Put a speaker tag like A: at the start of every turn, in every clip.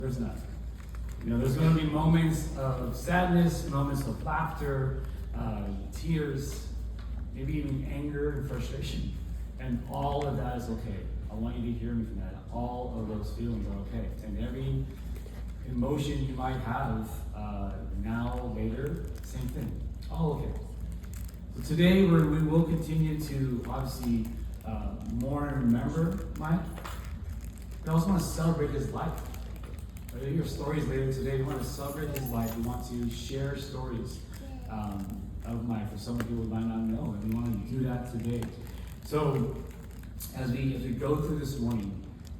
A: There's not. There's going to be moments of sadness, moments of laughter, tears, maybe even anger and frustration. And all of that is okay. I want you to hear me from that. All of those feelings are okay. And every emotion you might have, now, later, same thing. All okay. So today we will continue to obviously mourn and remember Mike. We also want to celebrate his life. We're going to hear stories later today. We want to celebrate his life. We want to share stories of Mike for some people who might not know, and we want to do that today. So as we go through this morning,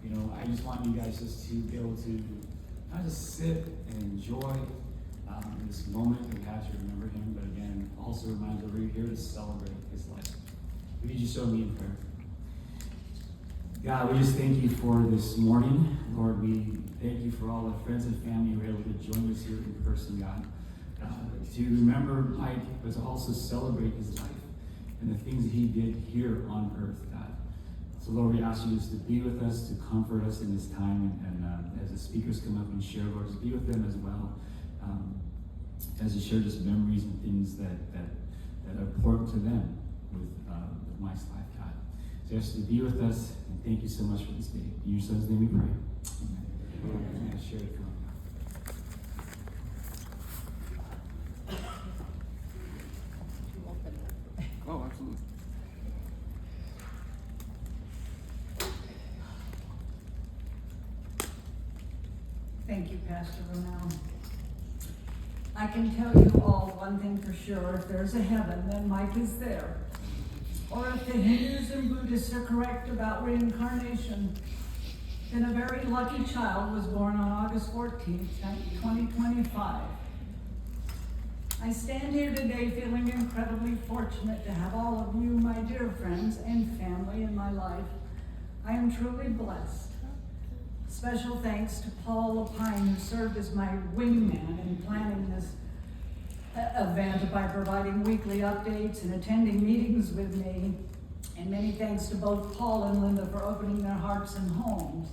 A: I just want you guys just to be able to not just sit and enjoy this moment that we have to remember him, but again, also remind that we're here to celebrate his life. Would you just show me in prayer? God, we just thank you for this morning. Lord, we thank you for all the friends and family who were able to join us here in person, God. To remember Mike, but to also celebrate his life and the things that he did here on earth, God. So Lord, we ask you just to be with us, to comfort us in this time, and as the speakers come up and share, Lord, just be with them as well. As they share just memories and things that are important to them with Mike's life, God. So just to be with us, and thank you so much for this day. In your son's name we pray. Amen. Share it. Come on.
B: Oh, absolutely.
C: Thank you, Pastor Romano. I can tell you all one thing for sure. If there's a heaven, then Mike is there. Or if the Hindus and Buddhists are correct about reincarnation, then a very lucky child was born on August 14th, 2025. I stand here today feeling incredibly fortunate to have all of you, my dear friends and family in my life. I am truly blessed. Special thanks to Paul Lapine, who served as my wingman in planning this event by providing weekly updates and attending meetings with me. And many thanks to both Paul and Linda for opening their hearts and homes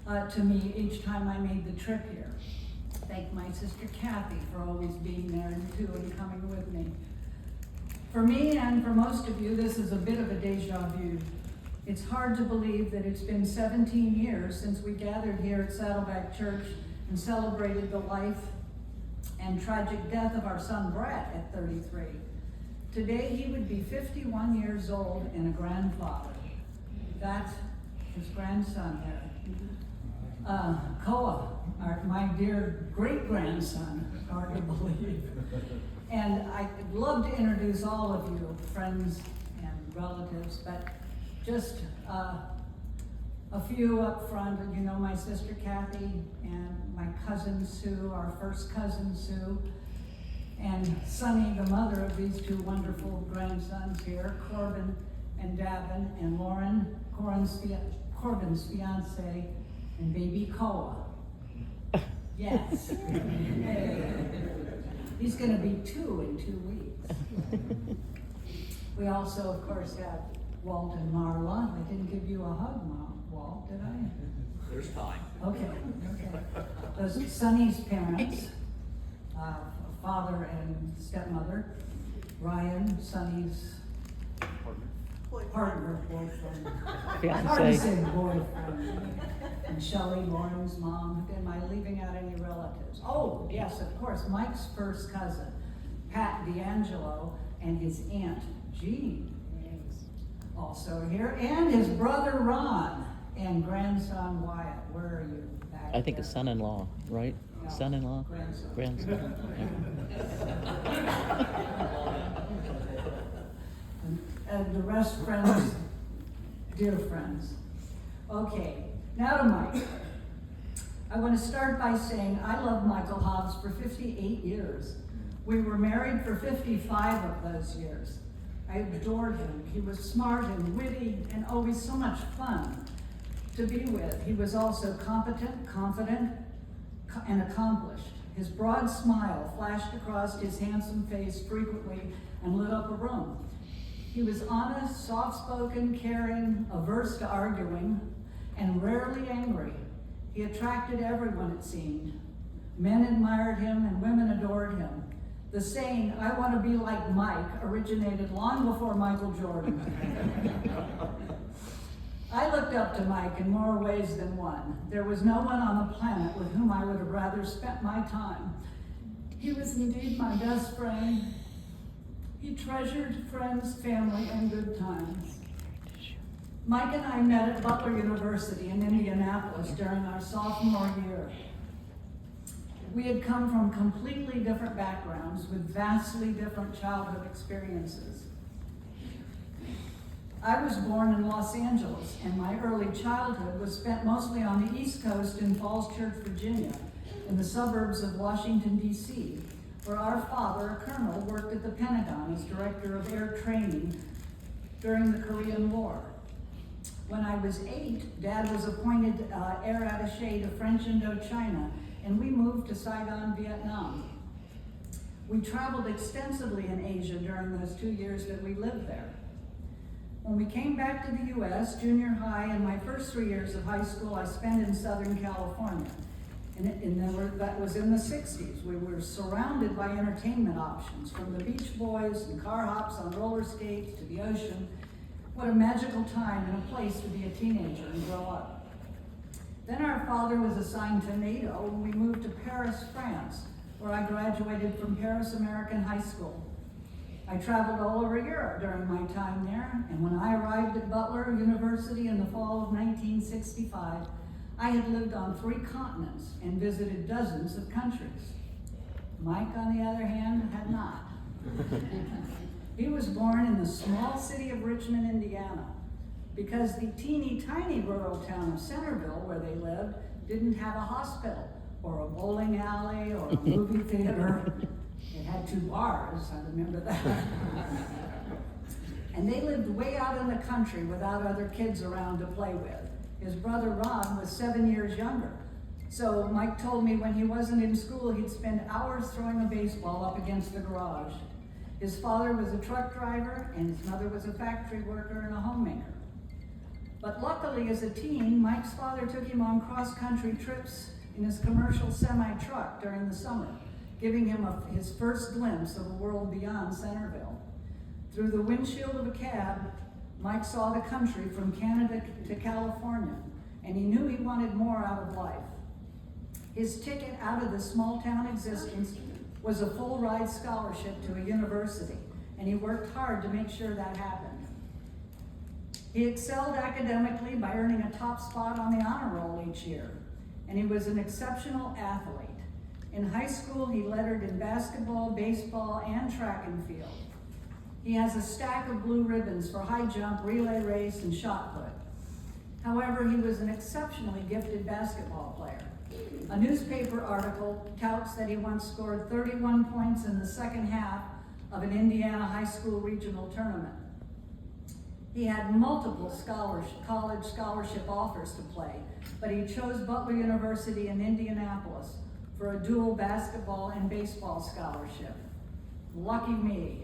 C: to me each time I made the trip here. Thank my sister Kathy for always being there too and coming with me. For me and for most of you, this is a bit of a deja vu. It's hard to believe that it's been 17 years since we gathered here at Saddleback Church and celebrated the life and tragic death of our son Brett at 33. Today he would be 51 years old and a grandfather. That's his grandson there. Koa, my dear great-grandson, hard to believe. And I'd love to introduce all of you, friends and relatives, but just a few up front. My sister Kathy and my cousin Sue, our first cousin Sue, and Sunny, the mother of these two wonderful grandsons here, Corbin and Davin, and Lauren, Corbin's fiance, and baby Koa. Yes. He's going to be 2 in 2 weeks. We also, of course, have Walt and Marla. I didn't give you a hug, Walt, did I?
B: There's time.
C: Okay. Those Sonny's parents, father and stepmother, Ryan, Sonny's partner, boyfriend. Hard to say boyfriend. And Shelley, Lauren's mom. Am I leaving out any relatives? Oh, yes, of course. Mike's first cousin, Pat D'Angelo, and his aunt, Jean, also here, and his brother Ron and grandson Wyatt. Where are you? Back
D: I think
C: there?
D: a son-in-law, right?
C: No,
D: Son-in-law? Grandson.
C: And the rest friends, dear friends. Okay, now to Mike. I want to start by saying I loved Michael Hobbs for 58 years. We were married for 55 of those years. I adored him. He was smart and witty and always so much fun to be with. He was also competent, confident, and accomplished. His broad smile flashed across his handsome face frequently and lit up a room. He was honest, soft-spoken, caring, averse to arguing, and rarely angry. He attracted everyone, it seemed. Men admired him and women adored him. The saying, "I want to be like Mike," originated long before Michael Jordan. I looked up to Mike in more ways than one. There was no one on the planet with whom I would have rather spent my time. He was indeed my best friend. He treasured friends, family, and good times. Mike and I met at Butler University in Indianapolis during our sophomore year. We had come from completely different backgrounds with vastly different childhood experiences. I was born in Los Angeles, and my early childhood was spent mostly on the East Coast in Falls Church, Virginia, in the suburbs of Washington, D.C., where our father, a colonel, worked at the Pentagon as director of air training during the Korean War. When I was 8, Dad was appointed air attaché to French Indochina, and we moved to Saigon, Vietnam. We traveled extensively in Asia during those 2 years that we lived there. When we came back to the U.S., junior high and my first 3 years of high school, I spent in Southern California. That was in the 60s. We were surrounded by entertainment options, from the Beach Boys and car hops on roller skates to the ocean. What a magical time and a place to be a teenager and grow up. Then our father was assigned to NATO, and we moved to Paris, France, where I graduated from Paris American High School. I traveled all over Europe during my time there, and when I arrived at Butler University in the fall of 1965, I had lived on 3 continents and visited dozens of countries. Mike, on the other hand, had not. He was born in the small city of Richmond, Indiana, because the teeny tiny rural town of Centerville, where they lived, didn't have a hospital or a bowling alley or a movie theater. It had 2 bars, I remember that. And they lived way out in the country without other kids around to play with. His brother Ron was 7 years younger. So Mike told me when he wasn't in school, he'd spend hours throwing a baseball up against the garage. His father was a truck driver, and his mother was a factory worker and a homemaker. But luckily, as a teen, Mike's father took him on cross-country trips in his commercial semi-truck during the summer, giving him his first glimpse of a world beyond Centerville. Through the windshield of a cab, Mike saw the country from Canada to California, and he knew he wanted more out of life. His ticket out of the small-town existence was a full-ride scholarship to a university, and he worked hard to make sure that happened. He excelled academically by earning a top spot on the honor roll each year, and he was an exceptional athlete. In high school, he lettered in basketball, baseball, and track and field. He has a stack of blue ribbons for high jump, relay race, and shot put. However, he was an exceptionally gifted basketball player. A newspaper article touts that he once scored 31 points in the second half of an Indiana high school regional tournament. He had multiple college scholarship offers to play, but he chose Butler University in Indianapolis for a dual basketball and baseball scholarship. Lucky me.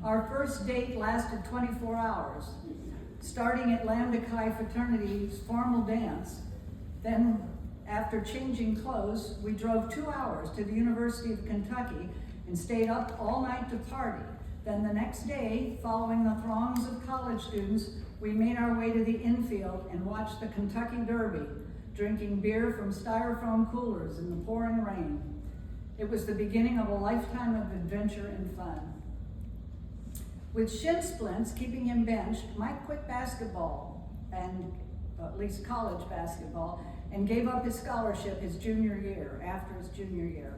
C: Our first date lasted 24 hours, starting at Lambda Chi fraternity's formal dance. Then, after changing clothes, we drove 2 hours to the University of Kentucky and stayed up all night to party. Then the next day, following the throngs of college students, we made our way to the infield and watched the Kentucky Derby, drinking beer from styrofoam coolers in the pouring rain. It was the beginning of a lifetime of adventure and fun. With shin splints keeping him benched, Mike quit basketball, and at least college basketball, and gave up his scholarship after his junior year.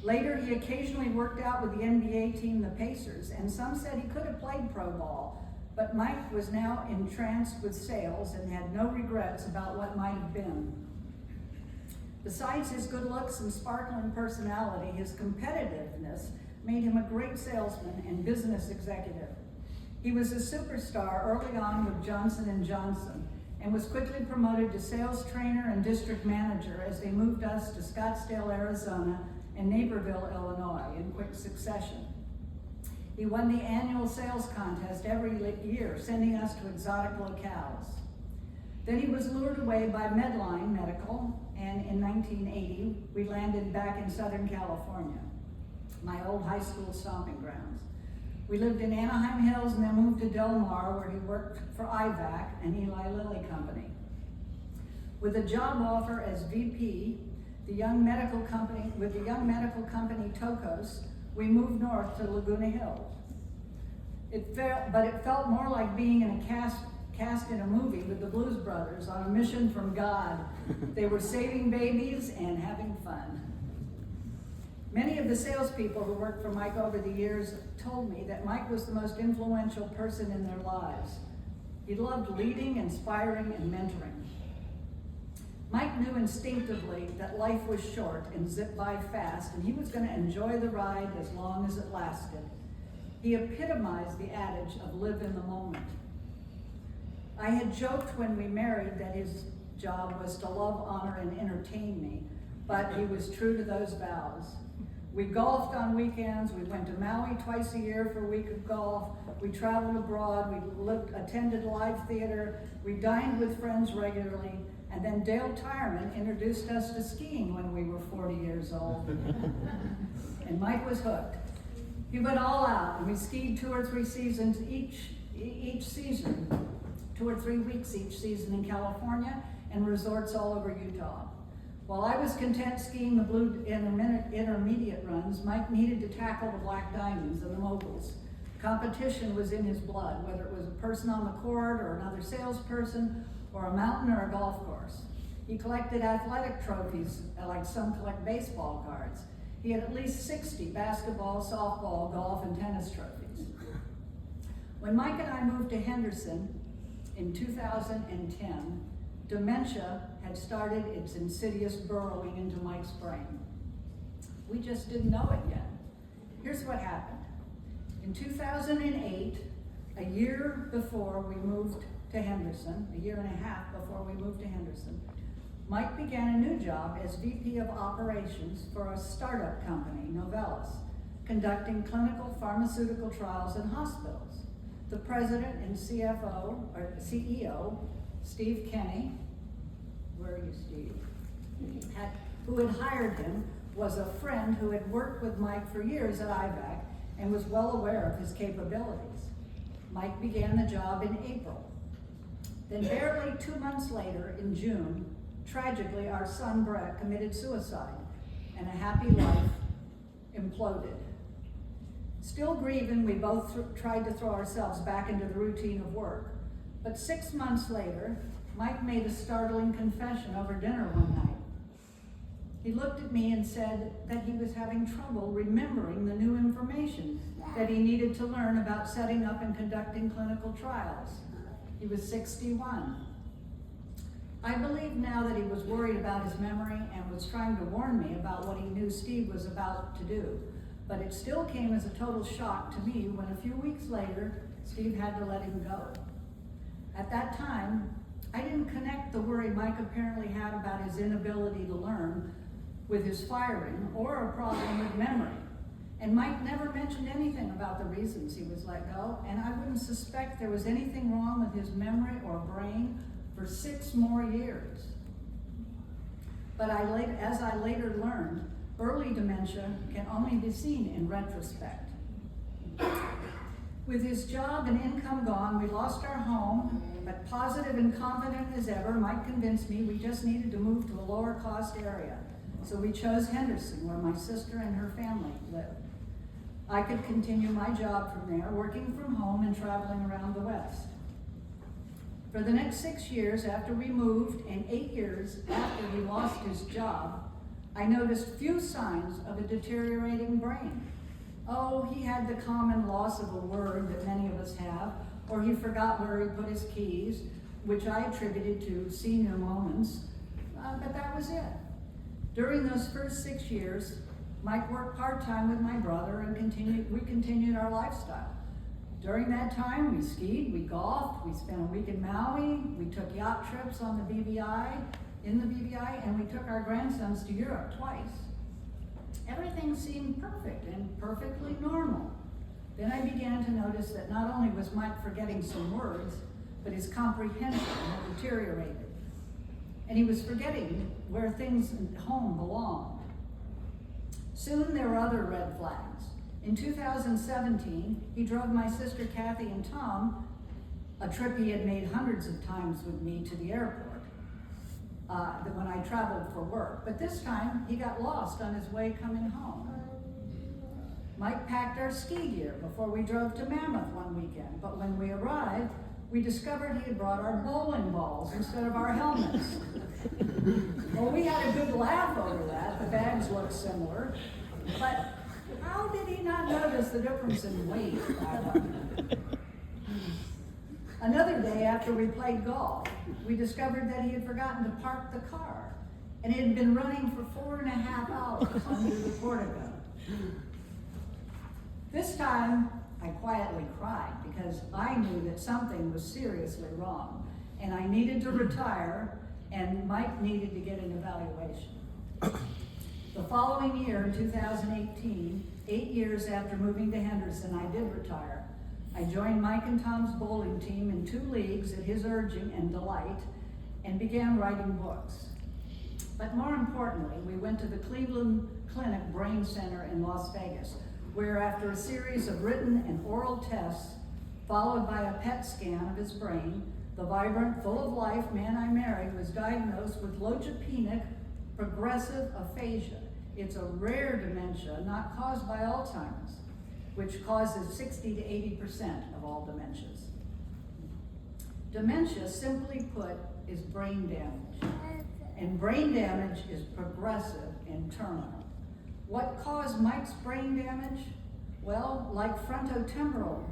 C: Later, he occasionally worked out with the NBA team, the Pacers, and some said he could have played pro ball, but Mike was now entranced with sales and had no regrets about what might have been. Besides his good looks and sparkling personality, his competitiveness made him a great salesman and business executive. He was a superstar early on with Johnson & Johnson and was quickly promoted to sales trainer and district manager as they moved us to Scottsdale, Arizona and Naperville, Illinois in quick succession. He won the annual sales contest every year, sending us to exotic locales. Then he was lured away by Medline Medical, and in 1980, we landed back in Southern California, my old high school stomping grounds. We lived in Anaheim Hills and then moved to Del Mar, where he worked for IVAC and Eli Lilly Company. With a job offer as VP, with the young medical company Tocos, we moved north to Laguna Hills. It felt more like being in a cast in a movie with the Blues Brothers on a mission from God. They were saving babies and having fun. Many of the salespeople who worked for Mike over the years told me that Mike was the most influential person in their lives. He loved leading, inspiring, and mentoring. Mike knew instinctively that life was short and zipped by fast, and he was going to enjoy the ride as long as it lasted. He epitomized the adage of live in the moment. I had joked when we married that his job was to love, honor, and entertain me, but he was true to those vows. We golfed on weekends, we went to Maui twice a year for a week of golf, we traveled abroad, we attended live theater, we dined with friends regularly, and then Dale Tyerman introduced us to skiing when we were 40 years old. And Mike was hooked. He went all out, and we skied 2 or 3 seasons each season, 2 or 3 weeks each season in California, and resorts all over Utah. While I was content skiing the blue intermediate runs, Mike needed to tackle the black diamonds and the moguls. Competition was in his blood, whether it was a person on the court or another salesperson or a mountain or a golf course. He collected athletic trophies like some collect baseball cards. He had at least 60 basketball, softball, golf, and tennis trophies. When Mike and I moved to Henderson in 2010, dementia had started its insidious burrowing into Mike's brain. We just didn't know it yet. Here's what happened. In 2008, a year before we moved to Henderson, a year and a half before we moved to Henderson, Mike began a new job as VP of Operations for a startup company, Novellus, conducting clinical pharmaceutical trials in hospitals. The president and CEO, Steve Kenny, where are you, Steve? Who had hired him, was a friend who had worked with Mike for years at IVAC and was well aware of his capabilities. Mike began the job in April. Then barely 2 months later, in June, tragically, our son Brett committed suicide, and a happy life imploded. Still grieving, we both tried to throw ourselves back into the routine of work. But 6 months later, Mike made a startling confession over dinner one night. He looked at me and said that he was having trouble remembering the new information that he needed to learn about setting up and conducting clinical trials. He was 61. I believe now that he was worried about his memory and was trying to warn me about what he knew Steve was about to do. But it still came as a total shock to me when a few weeks later, Steve had to let him go. At that time, I didn't connect the worry Mike apparently had about his inability to learn with his firing or a problem with memory. And Mike never mentioned anything about the reasons he was let go, and I wouldn't suspect there was anything wrong with his memory or brain for 6 more years. But as I later learned, early dementia can only be seen in retrospect. With his job and income gone, we lost our home, but positive and confident as ever, Mike convinced me we just needed to move to a lower cost area. So we chose Henderson, where my sister and her family lived. I could continue my job from there, working from home and traveling around the West. For the next 6 years after we moved, and 8 years after he lost his job, I noticed few signs of a deteriorating brain. Oh, he had the common loss of a word that many of us have, or he forgot where he put his keys, which I attributed to senior moments, but that was it. During those first 6 years, Mike worked part-time with my brother and we continued our lifestyle. During that time, we skied, we golfed, we spent a week in Maui, we took yacht trips on the BVI, and we took our grandsons to Europe twice. Everything seemed perfect and perfectly normal. Then I began to notice that not only was Mike forgetting some words, but his comprehension had deteriorated. And he was forgetting where things at home belonged. Soon there were other red flags. In 2017, he drove my sister Kathy and Tom, a trip he had made hundreds of times with me, to the airport when I traveled for work. But this time, he got lost on his way coming home. Mike packed our ski gear before we drove to Mammoth one weekend, but when we arrived, we discovered he had brought our bowling balls instead of our helmets. Well, we had a good laugh over that. The bags looked similar, but how did he not notice the difference in weight? Another day after we played golf, we discovered that he had forgotten to park the car, and it had been running for 4.5 hours under the portico. This time, I quietly cried because I knew that something was seriously wrong, and I needed to retire, and Mike needed to get an evaluation. The following year, in 2018, 8 years after moving to Henderson, I did retire. I joined Mike and Tom's bowling team in 2 leagues at his urging and delight, and began writing books. But more importantly, we went to the Cleveland Clinic Brain Center in Las Vegas, where after a series of written and oral tests, followed by a PET scan of his brain, the vibrant, full of life man I married was diagnosed with logopenic progressive aphasia. It's a rare dementia not caused by Alzheimer's, which causes 60 to 80% of all dementias. Dementia, simply put, is brain damage. And brain damage is progressive and terminal. What caused Mike's brain damage? Well, like frontotemporal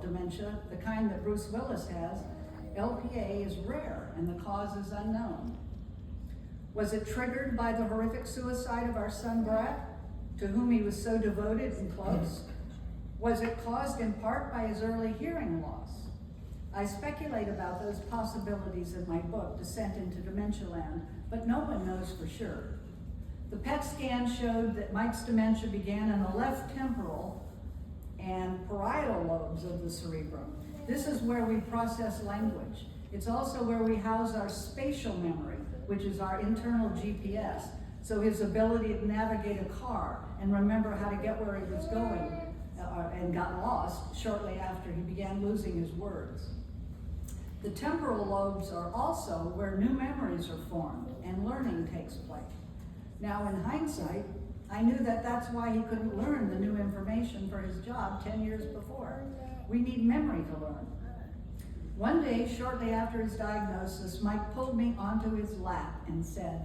C: dementia, the kind that Bruce Willis has, LPA is rare and the cause is unknown. Was it triggered by the horrific suicide of our son Brett, to whom he was so devoted and close? Was it caused in part by his early hearing loss? I speculate about those possibilities in my book, Descent into Dementia Land, but no one knows for sure. The PET scan showed that Mike's dementia began in the left temporal and parietal lobes of the cerebrum. This is where we process language. It's also where we house our spatial memory, which is our internal GPS, so his ability to navigate a car and remember how to get where he was going and got lost shortly after he began losing his words. The temporal lobes are also where new memories are formed and learning takes place. Now, in hindsight, I knew that that's why he couldn't learn the new information for his job 10 years before. We need memory to learn. One day, shortly after his diagnosis, Mike pulled me onto his lap and said,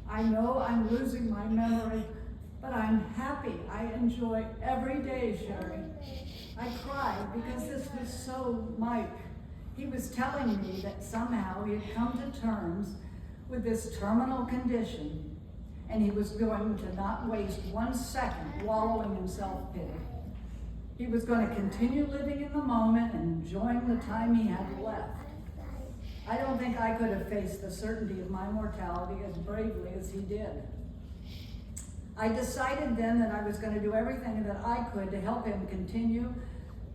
C: "I know I'm losing my memory, but I'm happy. I enjoy every day, Sherry." I cried because this was so Mike. He was telling me that somehow he had come to terms with this terminal condition, and he was going to not waste 1 second wallowing in self-pity. He was going to continue living in the moment and enjoying the time he had left. I don't think I could have faced the certainty of my mortality as bravely as he did. I decided then that I was going to do everything that I could to help him continue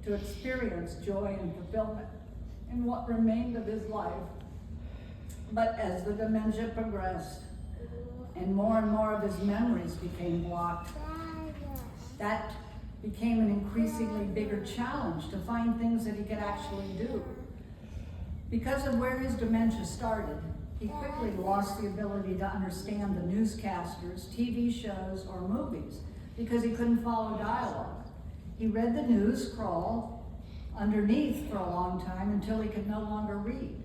C: to experience joy and fulfillment in what remained of his life. But as the dementia progressed and more of his memories became blocked, that became an increasingly bigger challenge to find things that he could actually do. Because of where his dementia started, he quickly lost the ability to understand the newscasters, TV shows, or movies because he couldn't follow dialogue. He read the news scroll underneath for a long time until he could no longer read.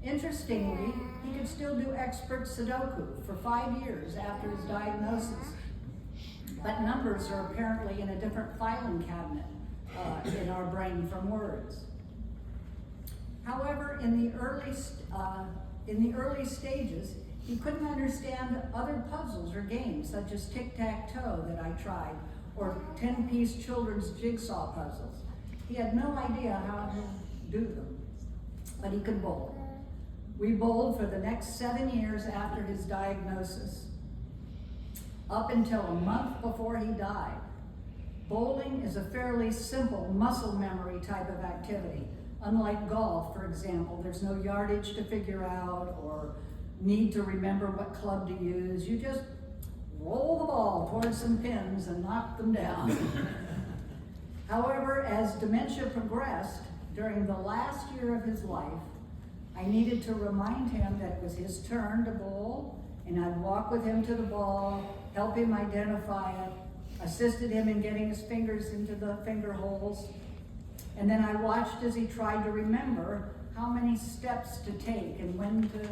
C: Interestingly, he could still do expert Sudoku for 5 years after his diagnosis, but numbers are apparently in a different filing cabinet in our brain from words. However, in the early stages, he couldn't understand other puzzles or games such as tic-tac-toe that I tried, or 10-piece children's jigsaw puzzles. He had no idea how to do them, but he could bowl. We bowled for the next 7 years after his diagnosis, up until a month before he died. Bowling is a fairly simple muscle memory type of activity. Unlike golf, for example, there's no yardage to figure out or need to remember what club to use. You just roll the ball towards some pins and knock them down. However, as dementia progressed, during the last year of his life, I needed to remind him that it was his turn to bowl, and I'd walk with him to the ball, help him identify it, assisted him in getting his fingers into the finger holes, and then I watched as he tried to remember how many steps to take and when to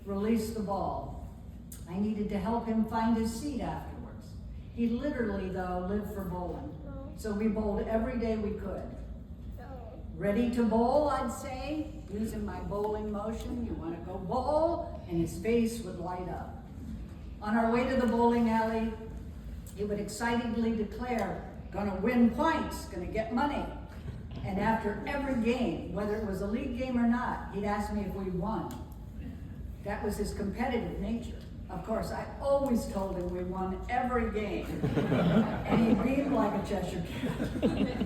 C: release the ball. I needed to help him find his seat afterwards. He literally, though, lived for bowling, so we bowled every day we could. Ready to bowl, I'd say, using my bowling motion. You want to go bowl? And his face would light up. On our way to the bowling alley, he would excitedly declare, gonna win points, gonna get money. And after every game, whether it was a league game or not, he'd ask me if we won. That was his competitive nature. Of course, I always told him we won every game. And he beamed like a Cheshire cat.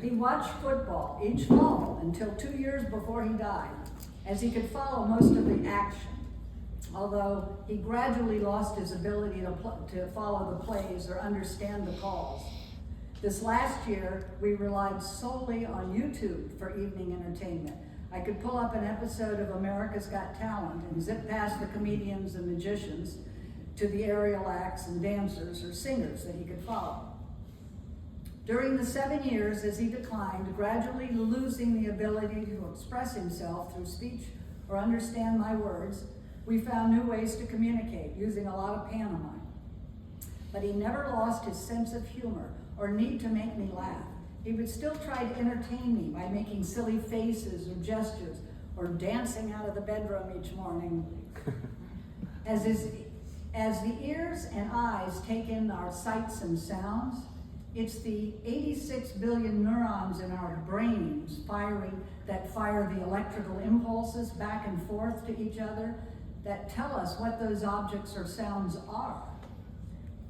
C: He watched football each fall until 2 years before he died, as he could follow most of the action, although he gradually lost his ability to follow the plays or understand the calls. This last year, we relied solely on YouTube for evening entertainment. I could pull up an episode of America's Got Talent and zip past the comedians and magicians to the aerial acts and dancers or singers that he could follow. During the 7 years as he declined, gradually losing the ability to express himself through speech or understand my words, we found new ways to communicate using a lot of pantomime. But he never lost his sense of humor or need to make me laugh. He would still try to entertain me by making silly faces or gestures or dancing out of the bedroom each morning. As the ears and eyes take in our sights and sounds, it's the 86 billion neurons in our brains that fire the electrical impulses back and forth to each other that tell us what those objects or sounds are.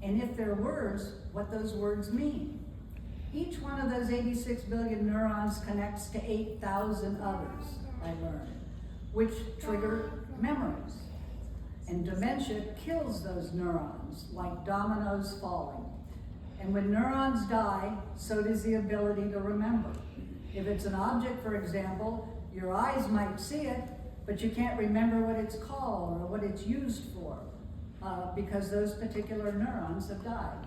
C: And if they're words, what those words mean. Each one of those 86 billion neurons connects to 8,000 others, I learned, which trigger memories. And dementia kills those neurons like dominoes falling. And when neurons die, so does the ability to remember. If it's an object, for example, your eyes might see it, but you can't remember what it's called or what it's used for because those particular neurons have died.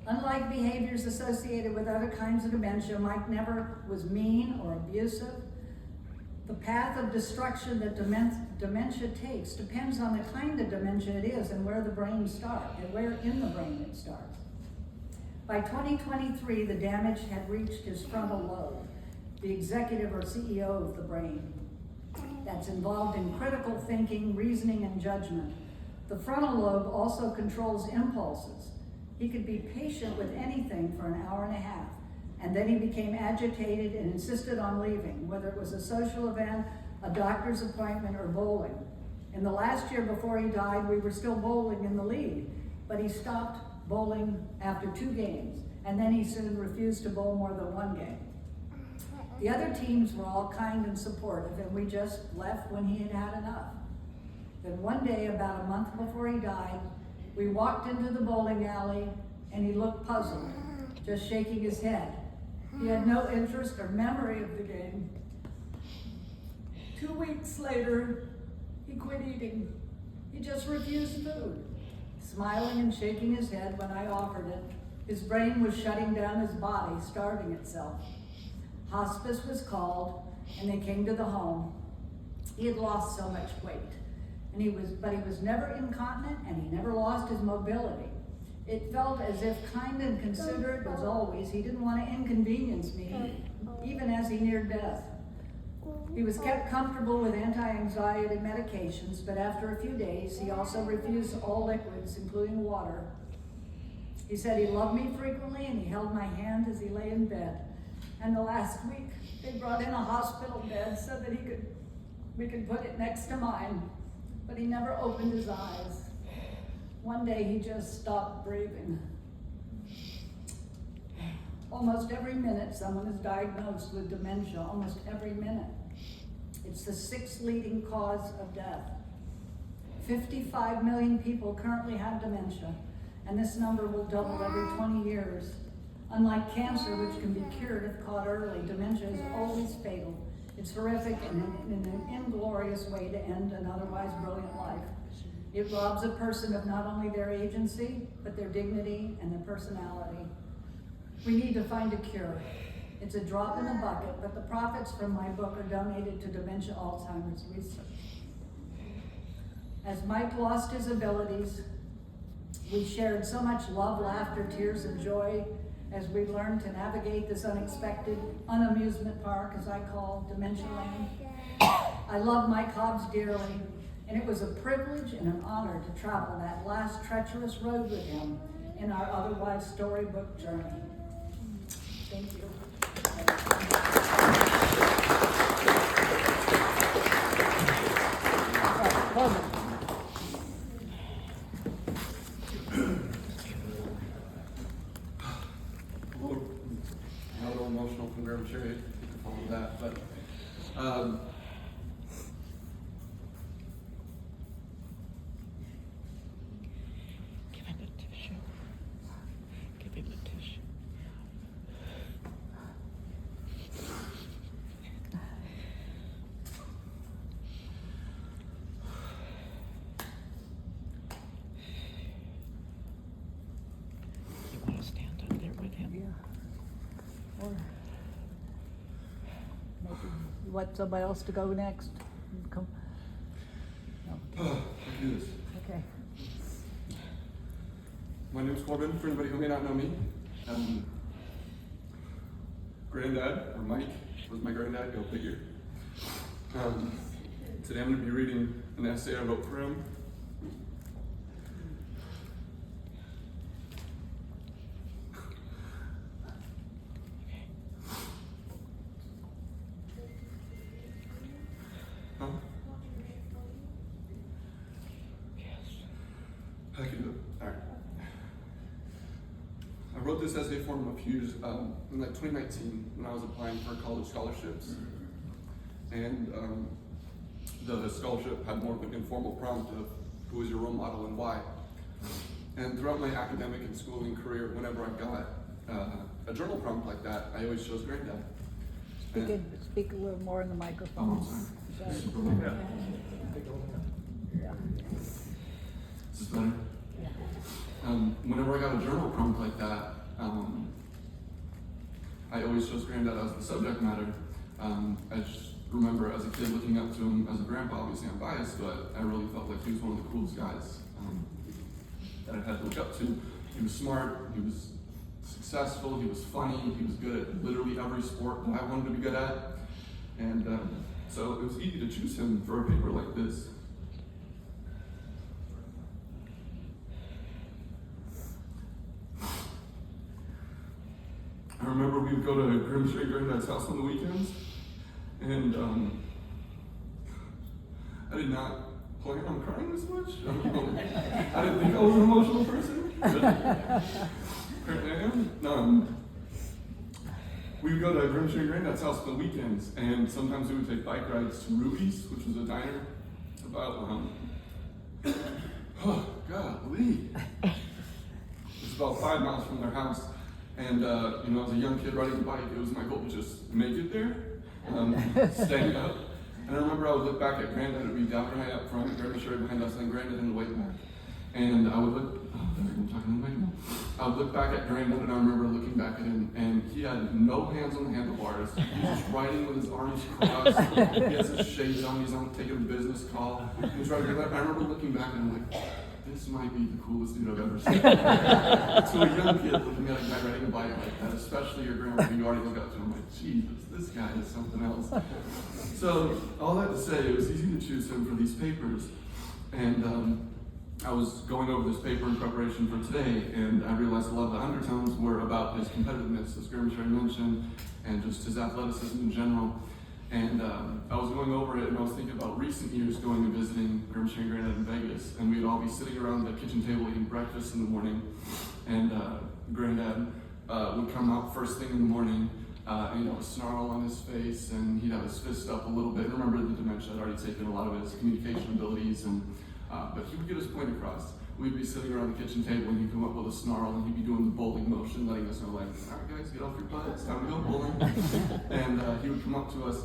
C: Unlike behaviors associated with other kinds of dementia, Mike never was mean or abusive. The path of destruction that dementia takes depends on the kind of dementia it is and where the brain starts, and where in the brain it starts. By 2023, the damage had reached his frontal lobe, the executive or CEO of the brain that's involved in critical thinking, reasoning, and judgment. The frontal lobe also controls impulses. He could be patient with anything for an hour and a half, and then he became agitated and insisted on leaving, whether it was a social event, a doctor's appointment, or bowling. In the last year before he died, we were still bowling in the lead, but he stopped bowling after 2 games, and then he soon refused to bowl more than 1 game. The other teams were all kind and supportive, and we just left when he had had enough. Then one day, about a month before he died, we walked into the bowling alley, and he looked puzzled, just shaking his head. He had no interest or memory of the game. 2 weeks later, he quit eating. He just refused food. Smiling and shaking his head when I offered it, his brain was shutting down his body, starving itself. Hospice was called, and they came to the home. He had lost so much weight, but he was never incontinent, and he never lost his mobility. It felt as if kind and considerate was always. He didn't want to inconvenience me, even as he neared death. He was kept comfortable with anti-anxiety medications, but after a few days, he also refused all liquids, including water. He said he loved me frequently, and he held my hand as he lay in bed. And the last week, they brought in a hospital bed so that we could put it next to mine, but he never opened his eyes. One day he just stopped breathing. Almost every minute someone is diagnosed with dementia, almost every minute. It's the 6th leading cause of death. 55 million people currently have dementia, and this number will double every 20 years. Unlike cancer, which can be cured if caught early, dementia is always fatal. It's horrific and in an inglorious way to end an otherwise brilliant life. It robs a person of not only their agency, but their dignity and their personality. We need to find a cure. It's a drop in the bucket, but the profits from my book are donated to dementia Alzheimer's research. As Mike lost his abilities, we shared so much love, laughter, tears, and joy as we learned to navigate this unexpected unamusement park, as I call Dementia Land. I love Mike Hobbs dearly, and it was a privilege and an honor to travel that last treacherous road with him in our otherwise storybook journey. Thank you.
B: A little emotional from Grandma Sherry, you can follow that, but
D: Give him the tissue. Give him the tissue. You want to stand up there with him?
C: Yeah. Or maybe you want somebody else to go next? Come. No.
B: I can do this.
C: Okay.
B: My name's Corbin, for anybody who may not know me. Granddad, or Mike, was my granddad, go figure. Today I'm going to be reading an essay I wrote for him. Huh? I can do it. Alright. I wrote this essay for him a few years, in like 2019, when I was applying for college scholarships. And the scholarship had more of an informal prompt of who is your role model and why. And throughout my academic and schooling career, whenever I got a journal prompt like that, I always chose Granddad.
C: Speak a little more in the microphone.
B: Oh,
C: Sorry. Yeah.
B: Is this better? Whenever I got a journal prompt like that, I always chose Granddad as the subject matter. I just remember as a kid looking up to him as a grandpa. Obviously I'm biased, but I really felt like he was one of the coolest guys that I had to look up to. He was smart, he was successful, he was funny, he was good at literally every sport that I wanted to be good at. And so it was easy to choose him for a paper like this. I remember we would go to Grimshay Granddad's house on the weekends, and I did not plan on crying this much. I didn't think I was an emotional person, but apparently I am. We would go to Grimshay Granddad's house on the weekends, and sometimes we would take bike rides to Ruby's, which was a diner about, oh, golly. It's about 5 miles from their house. And, as a young kid riding a bike, it was my goal to just make it there, staying up. And I remember I would look back at Granddad, it would be down right up front, Grandma Sherry behind us, and Granddad in the way back. And I would look, I'm talking to the mic now. I would look back at Granddad, and I remember looking back at him, and he had no hands on the handlebars. He was just riding with his arms crossed. He has his shades on, he's on taking a business call. He was riding. I remember looking back, and I'm like, this might be the coolest dude I've ever seen. To a young kid looking at a guy riding a bike like that, especially your grandma, you already look up to him like, Jesus, this guy is something else. So, all that to say, it was easy to choose him for these papers. And I was going over this paper in preparation for today, and I realized a lot of the undertones were about his competitiveness, as Grandma Sherry mentioned, and just his athleticism in general. And I was going over it, and I was thinking about recent years going and visiting Grimsby and Granddad in Vegas, and we'd all be sitting around the kitchen table eating breakfast in the morning, and Granddad would come out first thing in the morning, and he'd have a snarl on his face, and he'd have his fist up a little bit. Remember, the dementia had already taken a lot of his communication abilities, and but he would get his point across. We'd be sitting around the kitchen table, and he'd come up with a snarl, and he'd be doing the bowling motion, letting us know, like, all right, guys, get off your butt, it's time to go bowling. And he would come up to us,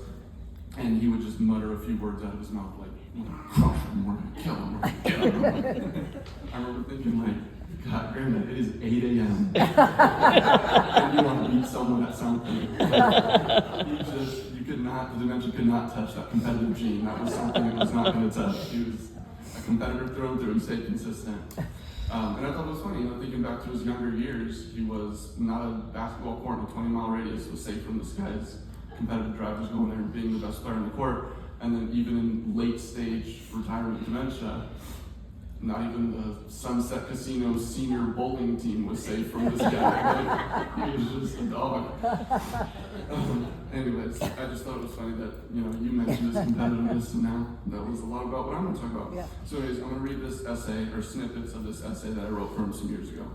B: and he would just mutter a few words out of his mouth, like, we're gonna crush him, we're gonna kill him, we're gonna get him. I remember thinking, like, God, Granddad, it is 8 a.m. and you want to beat someone at something. You could not, the dementia could not touch that competitive gene. That was something it was not going to touch. He was a competitor through and through and stayed consistent. And I thought it was funny, thinking back to his younger years, he was not a basketball court in a 20-mile radius was safe from this guy's competitive drivers going there and being the best player in the court. And then even in late stage retirement dementia, not even the Sunset Casino senior bowling team was safe from this guy. Like, he was just a dog. Anyways, I just thought it was funny that you mentioned his competitiveness, and now that was a lot about what I'm going to talk about.
C: Yeah.
B: So anyways, I'm going to read this essay, or snippets of this essay that I wrote for him some years ago.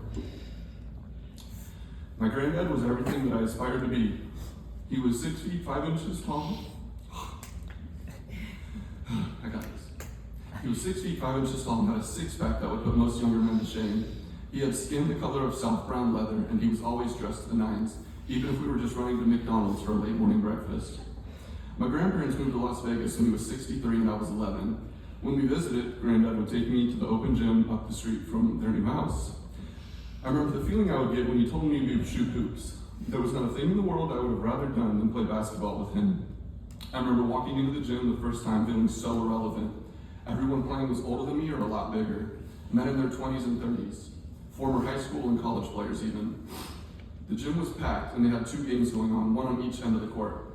B: My granddad was everything that I aspired to be. He was 6 feet 5 inches tall. I got this. He was 6 feet 5 inches tall and had a six-pack that would put most younger men to shame. He had skin the color of soft brown leather, and he was always dressed to the nines, even if we were just running to McDonald's for a late morning breakfast. My grandparents moved to Las Vegas when he was 63 and I was 11. When we visited, Granddad would take me to the open gym up the street from their new house. I remember the feeling I would get when he told me we would shoot hoops. There was not a thing in the world I would have rather done than play basketball with him. I remember walking into the gym the first time feeling so irrelevant. Everyone playing was older than me or a lot bigger. Men in their 20s and 30s. Former high school and college players even. The gym was packed and they had 2 games going on, one on each end of the court.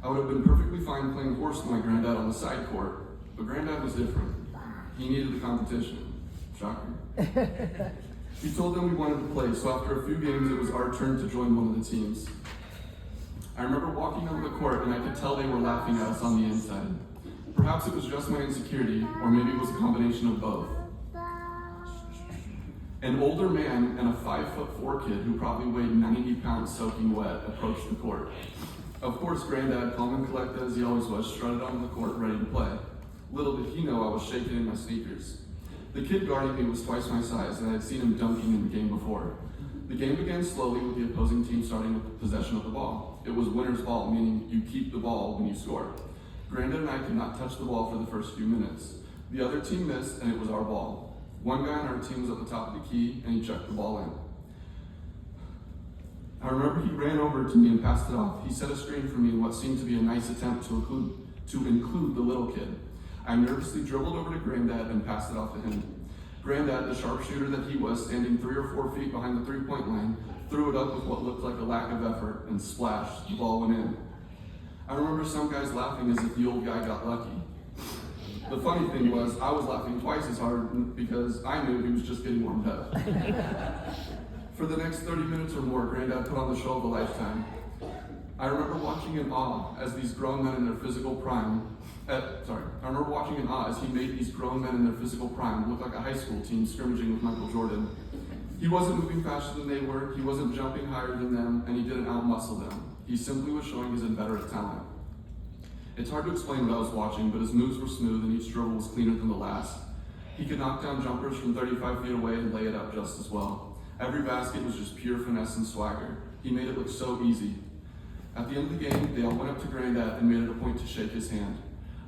B: I would have been perfectly fine playing horse with my granddad on the side court, but Granddad was different. He needed the competition. Shocker. He told them we wanted to play, so after a few games it was our turn to join one of the teams. I remember walking onto the court and I could tell they were laughing at us on the inside. Perhaps it was just my insecurity, or maybe it was a combination of both. An older man and a 5'4" kid who probably weighed 90 pounds soaking wet approached the court. Of course, Granddad, calm and collected as he always was, strutted onto the court ready to play. Little did he know I was shaking in my sneakers. The kid guarding me was twice my size, and I had seen him dunking in the game before. The game began slowly with the opposing team starting with possession of the ball. It was winner's ball, meaning you keep the ball when you score. Granddad and I could not touch the ball for the first few minutes. The other team missed, and it was our ball. One guy on our team was at the top of the key, and he checked the ball in. I remember he ran over to me and passed it off. He set a screen for me in what seemed to be a nice attempt to include the little kid. I nervously dribbled over to Granddad and passed it off to him. Granddad, the sharpshooter that he was, standing 3 or 4 feet behind the three-point line, threw it up with what looked like a lack of effort, and splash, the ball went in. I remember some guys laughing as if the old guy got lucky. The funny thing was, I was laughing twice as hard because I knew he was just getting warmed up. For the next 30 minutes or more, Granddad put on the show of a lifetime. I remember watching in awe as these grown men in their physical prime, as he made these grown men in their physical prime look like a high school team scrimmaging with Michael Jordan. He wasn't moving faster than they were, he wasn't jumping higher than them, and he didn't out-muscle them. He simply was showing his inveterate talent. It's hard to explain what I was watching, but his moves were smooth and each dribble was cleaner than the last. He could knock down jumpers from 35 feet away and lay it up just as well. Every basket was just pure finesse and swagger. He made it look so easy. At the end of the game, they all went up to Granddad and made it a point to shake his hand.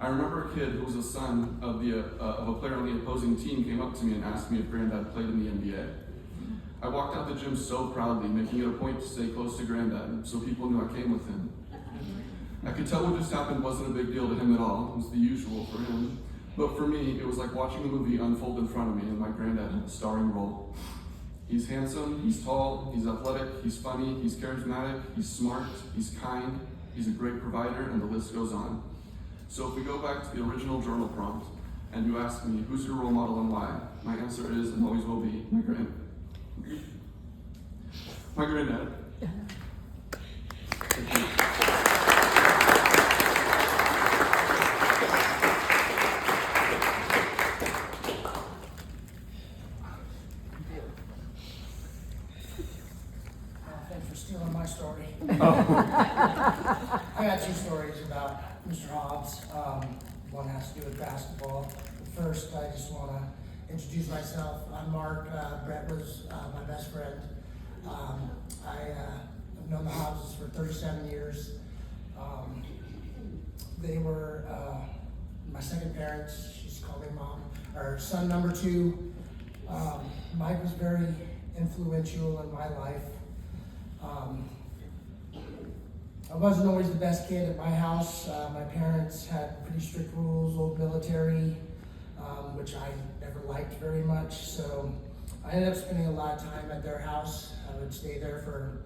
B: I remember a kid who was a son of a player on the opposing team came up to me and asked me if Granddad played in the NBA. I walked out the gym so proudly, making it a point to stay close to Granddad, so people knew I came with him. I could tell what just happened wasn't a big deal to him at all. It was the usual for him. But for me, it was like watching a movie unfold in front of me, and my Granddad had a starring role. He's handsome, he's tall, he's athletic, he's funny, he's charismatic, he's smart, he's kind, he's a great provider, and the list goes on. So if we go back to the original journal prompt, and you ask me, who's your role model and why? My answer is, and always will be, my Granddad. Thank you.
E: I got two stories about Mr. Hobbs. One has to do with basketball. But first, I just want to introduce myself. I'm Mark. Brett was my best friend. I've known the Hobbses for 37 years. They were my second parents. She's called me mom. Or son number two. Mike was very influential in my life. I wasn't always the best kid at my house. My parents had pretty strict rules, old military, which I never liked very much. So I ended up spending a lot of time at their house. I would stay there for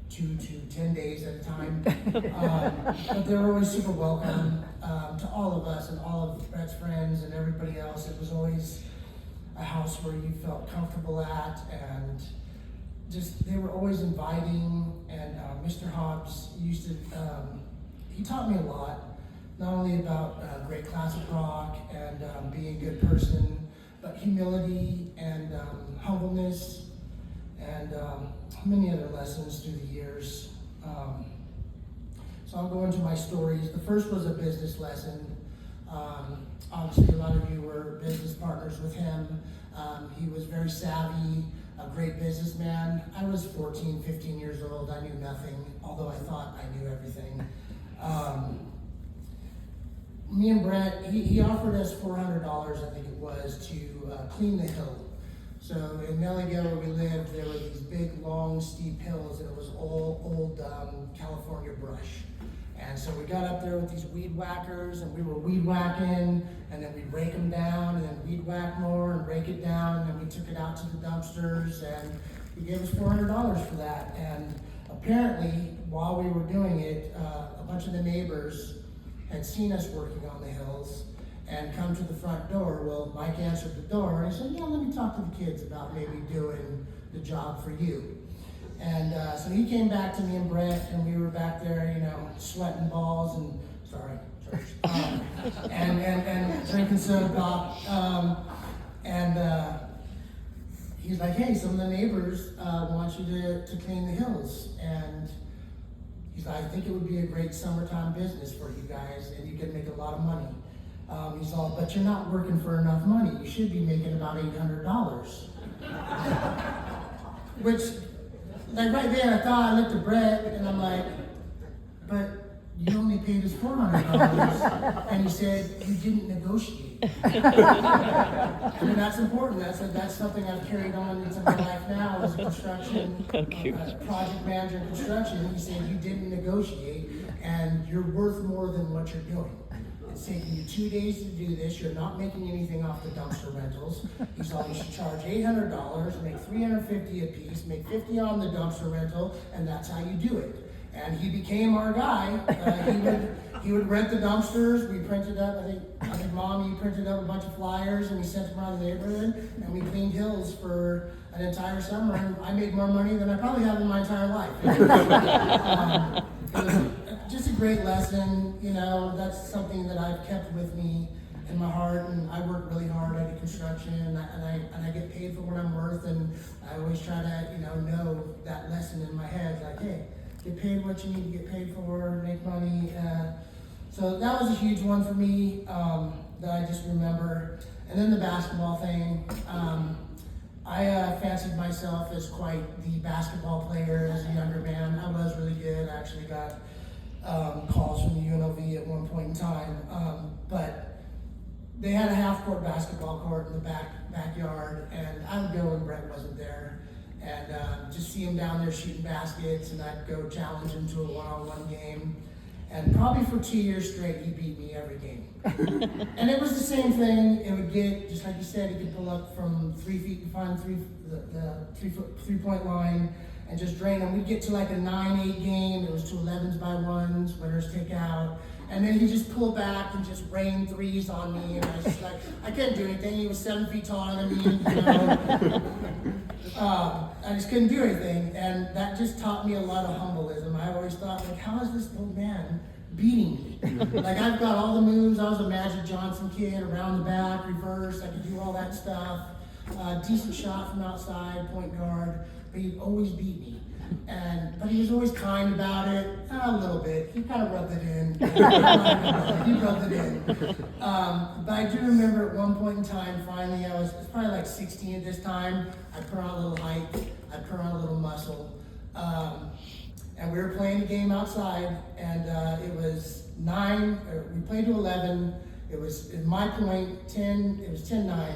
E: 2 to 10 days at a time. But they were always super welcome to all of us and all of Brett's friends and everybody else. It was always a house where you felt comfortable at, and just they were always inviting. And Mr. Hobbs used to he taught me a lot, not only about great classic rock and being a good person, but humility and humbleness and many other lessons through the years. So I'll go into my stories. The first was a business lesson. Obviously, a lot of you were business partners with him. He was very savvy, a great businessman. I was 14, 15 years old. I knew nothing, although I thought I knew everything. Me and Brett, he offered us $400, I think it was, to clean the hill. So in Nellyville where we lived, there were these big, long, steep hills, and it was all old California brush. And so we got up there with these weed whackers, and we were weed whacking, and then we'd rake them down, and then weed whack more, and rake it down, and then we took it out to the dumpsters, and he gave us $400 for that. And apparently, while we were doing it, a bunch of the neighbors had seen us working on the hills and come to the front door. Well, Mike answered the door, and he said, yeah, let me talk to the kids about maybe doing the job for you. And so he came back to me and Brett, and we were back there, you know, sweating balls and, sorry, church, and drinking soda pop. He's like, hey, some of the neighbors want you to clean the hills. And he's like, I think it would be a great summertime business for you guys, and you could make a lot of money. He's all, but you're not working for enough money. You should be making about $800. Which, like right there, I thought, I looked at Brett, and I'm like, but you only paid us $400. And he said, you didn't negotiate. I mean, that's important. That's something I've carried on into my life now as a construction project manager in construction. He said, you didn't negotiate, and you're worth more than what you're doing. It's taking you 2 days to do this. You're not making anything off the dumpster rentals. He's like, you should charge $800, make $350 a piece, make $50 on the dumpster rental, and that's how you do it. And he became our guy. He would rent the dumpsters. We printed up, I think Mom, you printed up a bunch of flyers, and we sent them around the neighborhood, and we cleaned hills for an entire summer. And I made more money than I probably have in my entire life. It was just a great lesson. You know, that's something that I've kept with me in my heart, and I work really hard at construction, and I get paid for what I'm worth, and I always try to, know that lesson in my head, like, hey, get paid what you need to get paid for, make money. So that was a huge one for me that I just remember. And then the basketball thing. I fancied myself as quite the basketball player as a younger man. I was really good. I actually got calls from the UNLV at one point in time. But they had a half-court basketball court in the backyard, and I would go when Brett wasn't there, and just see him down there shooting baskets, and I'd go challenge him to a one-on-one game. And probably for 2 years straight, he beat me every game. And it was the same thing. It would get, just like you said, he could pull up from 3 feet and find the 3-point line and just drain them. We'd get to like a 9-8 game. It was 2 11s by 1s, winners take out. And then he'd just pull back and just rain threes on me. And I was just like, I couldn't do anything. He was 7 feet taller than me. I just couldn't do anything. And that just taught me a lot of humbleism. I always thought, like, how is this old man beating me? Like, I've got all the moves. I was a Magic Johnson kid, around the back, reverse. I could do all that stuff. Decent shot from outside, point guard. But he'd always beat me. But he was always kind about it, a little bit. He kind of rubbed it in. He rubbed it in. But I do remember at one point in time, finally, I was probably like 16 at this time. I put on a little height. I put on a little muscle. And we were playing a game outside, and it was 9, we played to 11. It was, at my point, 10, it was 10-9.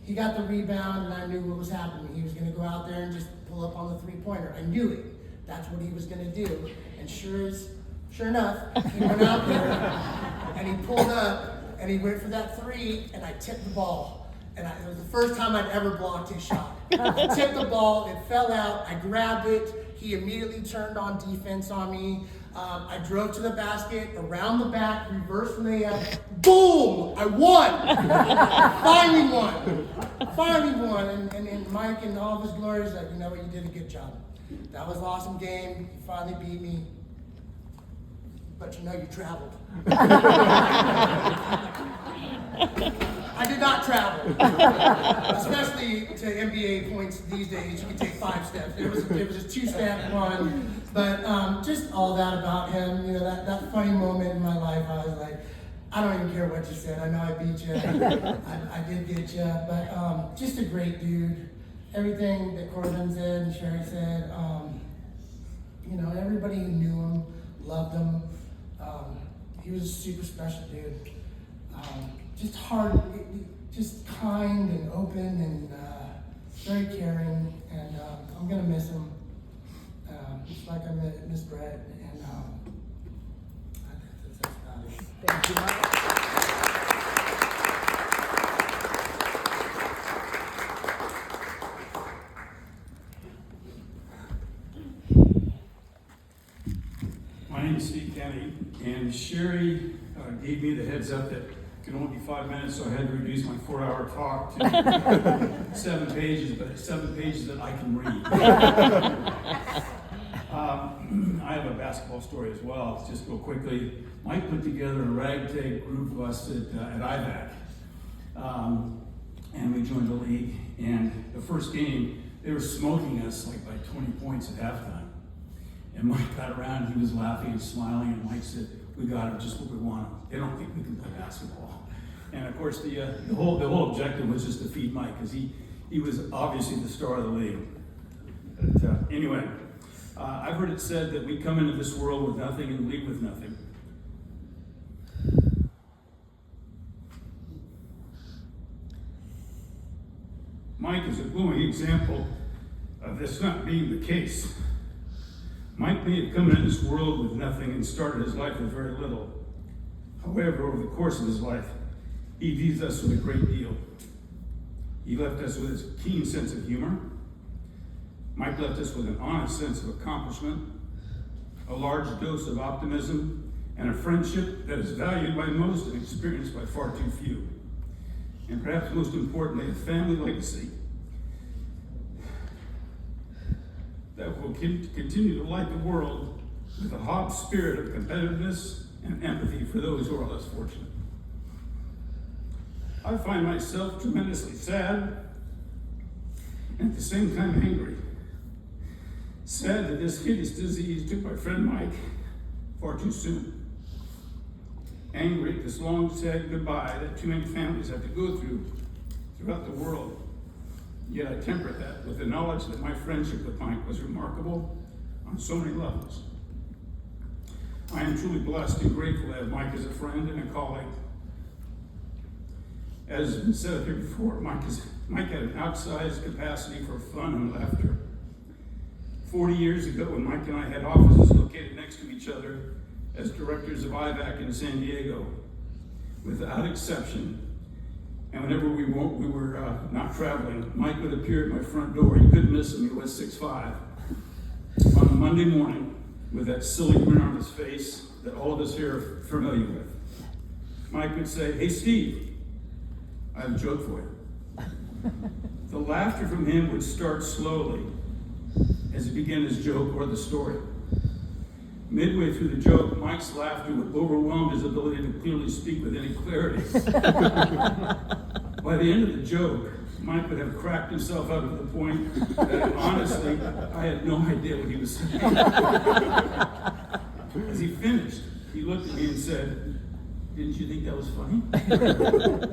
E: He got the rebound, and I knew what was happening. He was going to go out there and just pull up on the three-pointer. I knew it. That's what he was going to do. And sure enough, he went out there, and he pulled up, and he went for that three, and I tipped the ball. And it was the first time I'd ever blocked his shot. I tipped the ball, it fell out, I grabbed it, he immediately turned on defense on me. I drove to the basket, around the back, reverse layup, boom! I won! Finally won! And Mike and all of his glory is like, you know what, you did a good job. That was an awesome game, you finally beat me. But you know you traveled. I did not travel, especially to NBA points these days. You can take 5 steps. It was a 2-step run, but just all that about him. You know, that funny moment in my life. I was like, I don't even care what you said. I know I beat you. I did get you, but just a great dude. Everything that Corbin said and Sherry said. You know, everybody who knew him loved him. He was a super special dude. Just hard, just kind and open and very caring, and I'm gonna miss him. Just like I miss Brett, and that's about it.
D: Thank you, Mike.
F: My name is Steve Kenny, and Sherry gave me the heads up that it could only be 5 minutes, so I had to reduce my 4-hour talk to 7 pages, but it's 7 pages that I can read. I have a basketball story as well. Let's just go quickly. Mike put together a ragtag group of us at IVAC, and we joined the league. And the first game, they were smoking us like by 20 points at halftime. And Mike got around, he was laughing and smiling, and Mike said, "We got him just what we want him. They don't think we can play basketball." And of course, the whole objective was just to feed Mike, because he was obviously the star of the league. But anyway, I've heard it said that we come into this world with nothing and leave with nothing. Mike is a glowing example of this not being the case. Mike may have come into this world with nothing and started his life with very little. However, over the course of his life, he leaves us with a great deal. He left us with his keen sense of humor. Mike left us with an honest sense of accomplishment, a large dose of optimism, and a friendship that is valued by most and experienced by far too few. And perhaps most importantly, a family legacy that will continue to light the world with a Hobbs spirit of competitiveness and empathy for those who are less fortunate. I find myself tremendously sad and at the same time angry. Sad that this hideous disease took my friend Mike far too soon. Angry at this long, sad goodbye that too many families have to go through throughout the world. Yet I temper that with the knowledge that my friendship with Mike was remarkable on so many levels. I am truly blessed and grateful to have Mike as a friend and a colleague. As has been said here before, Mike had an outsized capacity for fun and laughter. 40 years ago, when Mike and I had offices located next to each other as directors of IVAC in San Diego, without exception, and whenever we were not traveling, Mike would appear at my front door. You couldn't miss him, he was 6'5". On a Monday morning, with that silly grin on his face that all of us here are familiar with. Mike would say, "Hey Steve, I have a joke for you." The laughter from him would start slowly as he began his joke or the story. Midway through the joke, Mike's laughter would overwhelm his ability to clearly speak with any clarity. By the end of the joke, Mike would have cracked himself up to the point that honestly, I had no idea what he was saying. As he finished, he looked at me and said, "Didn't you think that was funny?"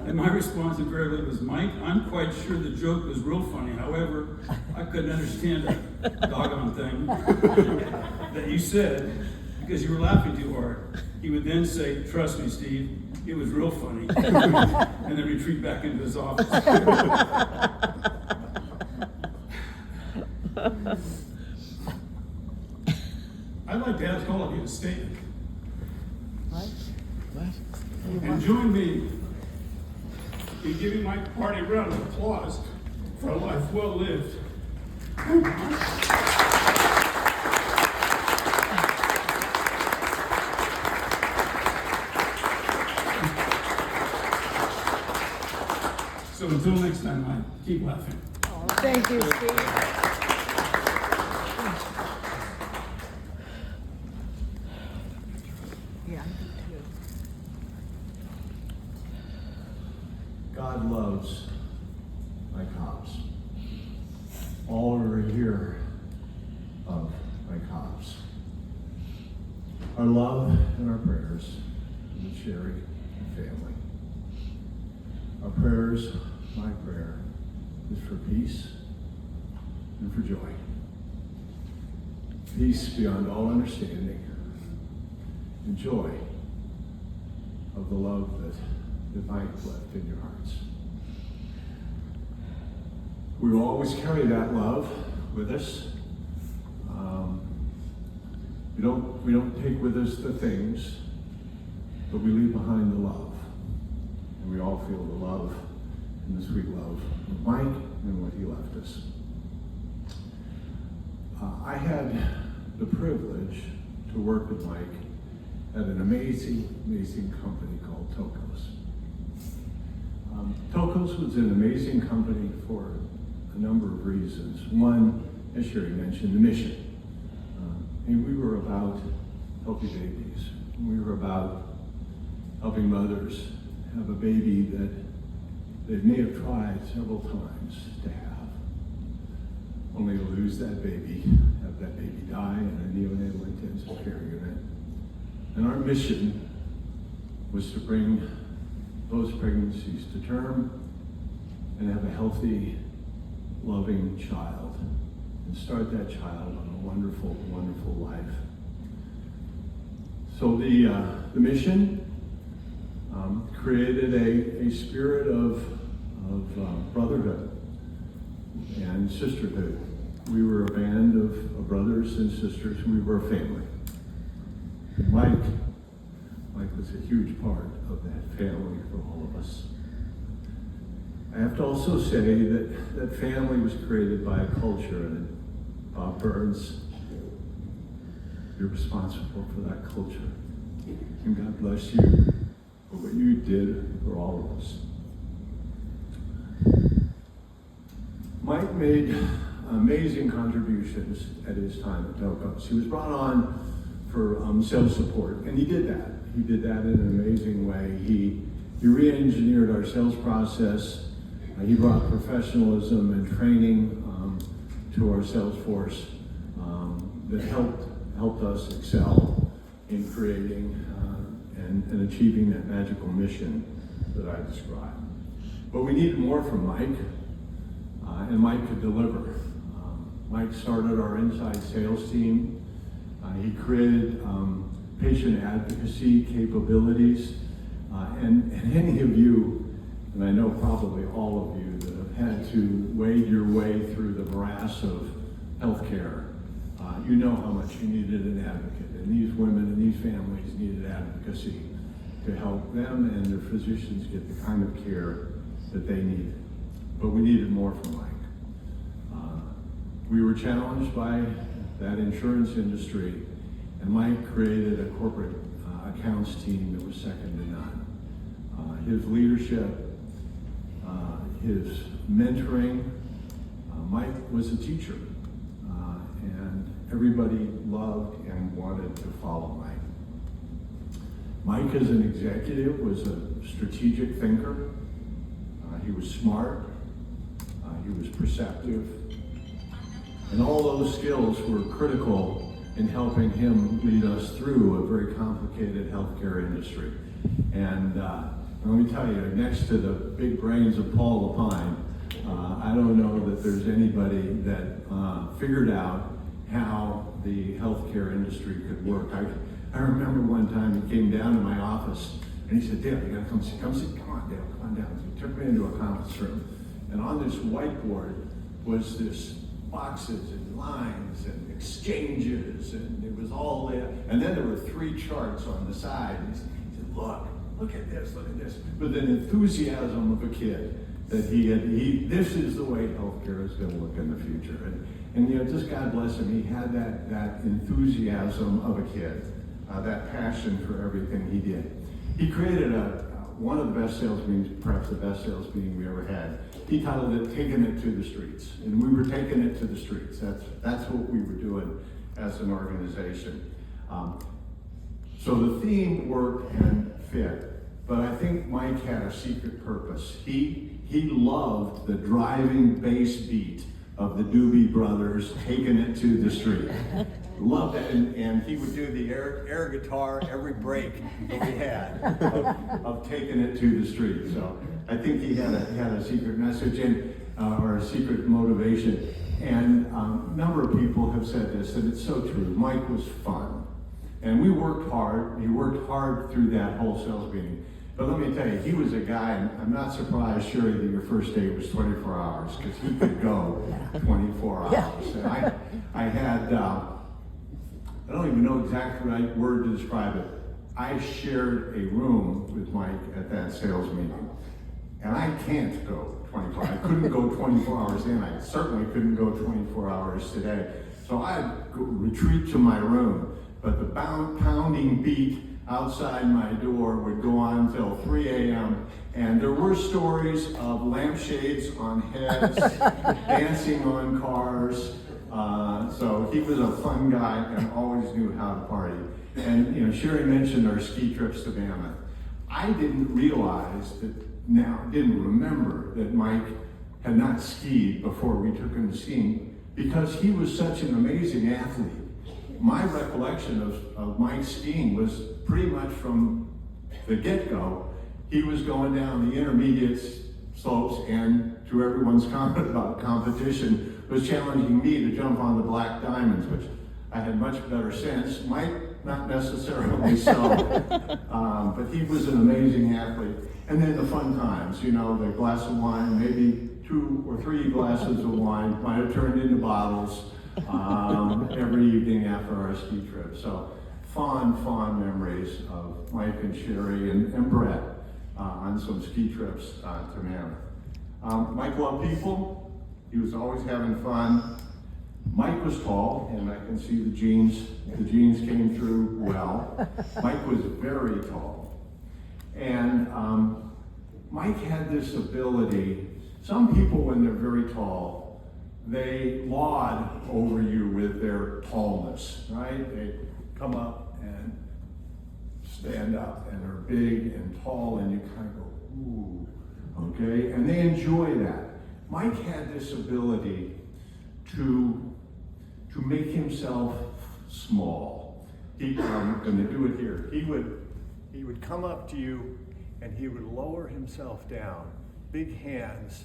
F: And my response invariably was, "Mike, I'm quite sure the joke was real funny. However, I couldn't understand a doggone thing that you said because you were laughing too hard." He would then say, "Trust me, Steve, it was real funny," and then retreat back into his office. I'd like to ask all of you to stand and join me in giving my party a round of applause for a life well lived. So until next time, I keep laughing.
D: Thank you, Steve. Yeah, I do too.
G: God loves Mike Hobbs. All who are here love Mike Hobbs. Our love and our prayers for the Cherry family. Our prayers, my prayer, is for peace and for joy. Peace beyond all understanding, and joy of the love that Mike left in your hearts. We will always carry that love with us. We don't take with us the things, but we leave behind the love. And we all feel the love and the sweet love of Mike and what he left us. I had the privilege to work with Mike at an amazing company called Tokos. Tokos was an amazing company for a number of reasons. One, as Sherry mentioned, the mission. And we were about healthy babies. We were about helping mothers have a baby that they may have tried several times to have, only to lose that baby, have that baby die in a neonatal intensive care unit. And our mission was to bring those pregnancies to term and have a healthy, loving child and start that child on a wonderful, wonderful life. So the mission created a spirit of brotherhood and sisterhood. We were a band of brothers and sisters. We were a family. Mike was a huge part of that family for all of us. I have to also say that family was created by a culture, and Bob Burns, you're responsible for that culture. And God bless you for what you did for all of us. Mike made amazing contributions at his time at Tokos. He was brought on for sales support, and he did that. He did that in an amazing way. He re-engineered our sales process. He brought professionalism and training to our sales force that helped us excel in creating and achieving that magical mission that I described. But we needed more from Mike, and Mike could deliver. Mike started our inside sales team. He created patient advocacy capabilities, and any of you, and I know probably all of you, that have had to wade your way through the morass of healthcare, you know how much you needed an advocate, and these women and these families needed advocacy to help them and their physicians get the kind of care that they needed. But we needed more from Mike. We were challenged by that insurance industry, and Mike created a corporate accounts team that was second to none. His leadership, his mentoring, Mike was a teacher, and everybody loved and wanted to follow Mike. Mike, as an executive, was a strategic thinker. He was smart, he was perceptive. And all those skills were critical in helping him lead us through a very complicated healthcare industry. And let me tell you, next to the big brains of Paul Lapine, I don't know that there's anybody that figured out how the healthcare industry could work. I remember one time he came down to my office and he said, "Dale, you gotta come sit. Come on, Dale, come on down." So he took me into a conference room, and on this whiteboard was this boxes and lines and exchanges, and it was all there. And then there were 3 charts on the side. And he said, look at this, with an enthusiasm of a kid that this is the way healthcare is going to look in the future. And you know, just God bless him, he had that enthusiasm of a kid, that passion for everything he did. He created one of the best sales meetings, perhaps the best sales meeting we ever had. He titled it "Taking It to the Streets," and we were taking it to the streets. That's what we were doing as an organization. So the theme worked and fit, but I think Mike had a secret purpose. He loved the driving bass beat of the Doobie Brothers taking it to the street. Loved it, and he would do the air guitar every break that we had of taking it to the street. So I think he had a secret message or a secret motivation. And a number of people have said this, and it's so true. Mike was fun, and we worked hard. He worked hard through that whole sales meeting. But let me tell you, he was a guy, and I'm not surprised, Sherry, that your first date was 24 hours, because he could go 24 hours. And I had, I don't even know exactly the right word to describe it. I shared a room with Mike at that sales meeting, and I can't go 24 hours. I couldn't go 24 hours then. I certainly couldn't go 24 hours today. So I'd retreat to my room, but the pounding beat outside my door would go on until 3 a.m. And there were stories of lampshades on heads, dancing on cars. So he was a fun guy and always knew how to party. And you know, Sherry mentioned our ski trips to Mammoth. I didn't remember that Mike had not skied before we took him skiing, because he was such an amazing athlete. My recollection of Mike skiing was pretty much from the get-go. He was going down the intermediate slopes, and to everyone's comment about competition, was challenging me to jump on the black diamonds, which I had much better sense. Mike, not necessarily so, but he was an amazing athlete. And then the fun times, you know, the glass of wine, maybe 2 or 3 glasses of wine, might have turned into bottles every evening after our ski trip. So fond memories of Mike and Sherry and Brett on some ski trips to Mammoth. Mike loved people. He was always having fun. Mike was tall, and I can see the genes came through well. Mike was very tall. And Mike had this ability. Some people, when they're very tall, they laud over you with their tallness, right? They come up and stand up and are big and tall, and you kind of go, ooh, okay? And they enjoy that. Mike had this ability to make himself small. I'm going to do it here. He would come up to you and he would lower himself down, big hands,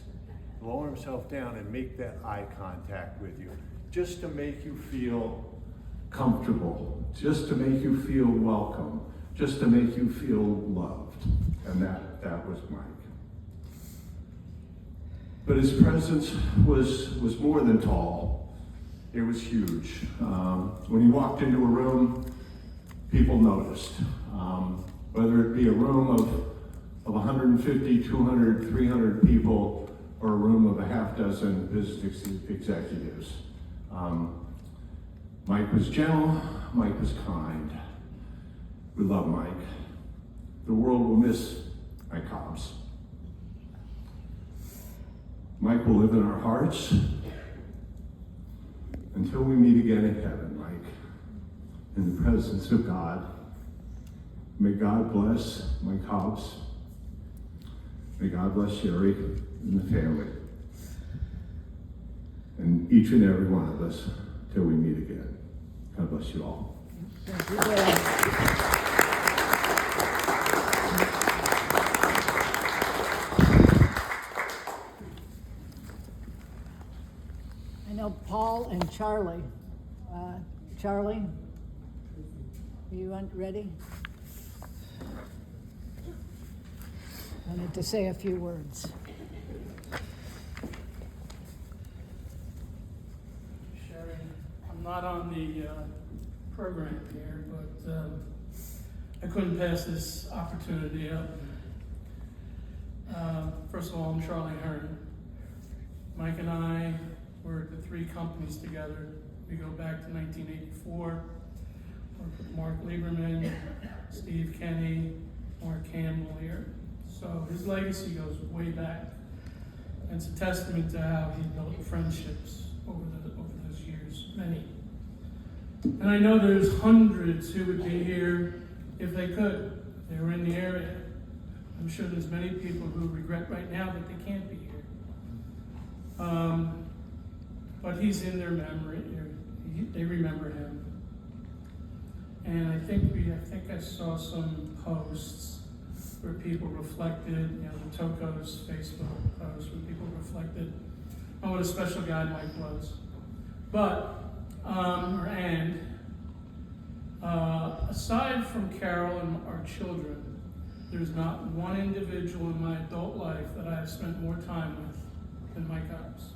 G: lower himself down and make that eye contact with you, just to make you feel comfortable, just to make you feel welcome, just to make you feel loved. And that was Mike. But his presence was more than tall. It was huge. When he walked into a room, people noticed. Whether it be a room of 150, 200, 300 people, or a room of a half dozen business executives. Mike was gentle, Mike was kind. We love Mike. The world will miss Mike Hobbs. Mike will live in our hearts until we meet again in heaven, Mike, in the presence of God. May God bless Mike Hobbs. May God bless Sherry and the family. and each and every one of us till we meet again. God bless you all.
H: Thank you, Dad. I know Paul and Charlie. Charlie, you ready? I wanted to say a few words.
I: Sherry, I'm not on the program here, but I couldn't pass this opportunity up. First of all, I'm Charlie Hearn. Mike and I worked at 3 companies together. We go back to 1984. Worked with Mark Lieberman, Steve Kenny, Mark Campbell here. So his legacy goes way back. And it's a testament to how he built friendships over those years, many. And I know there's hundreds who would be here if they could, if they were in the area. I'm sure there's many people who regret right now that they can't be here. But he's in their memory. They remember him. And I think I saw some posts where people reflected, the Toko's Facebook post where people reflected on what a special guy Mike was. But, aside from Carol and our children, there's not one individual in my adult life that I have spent more time with than Mike Hobbs.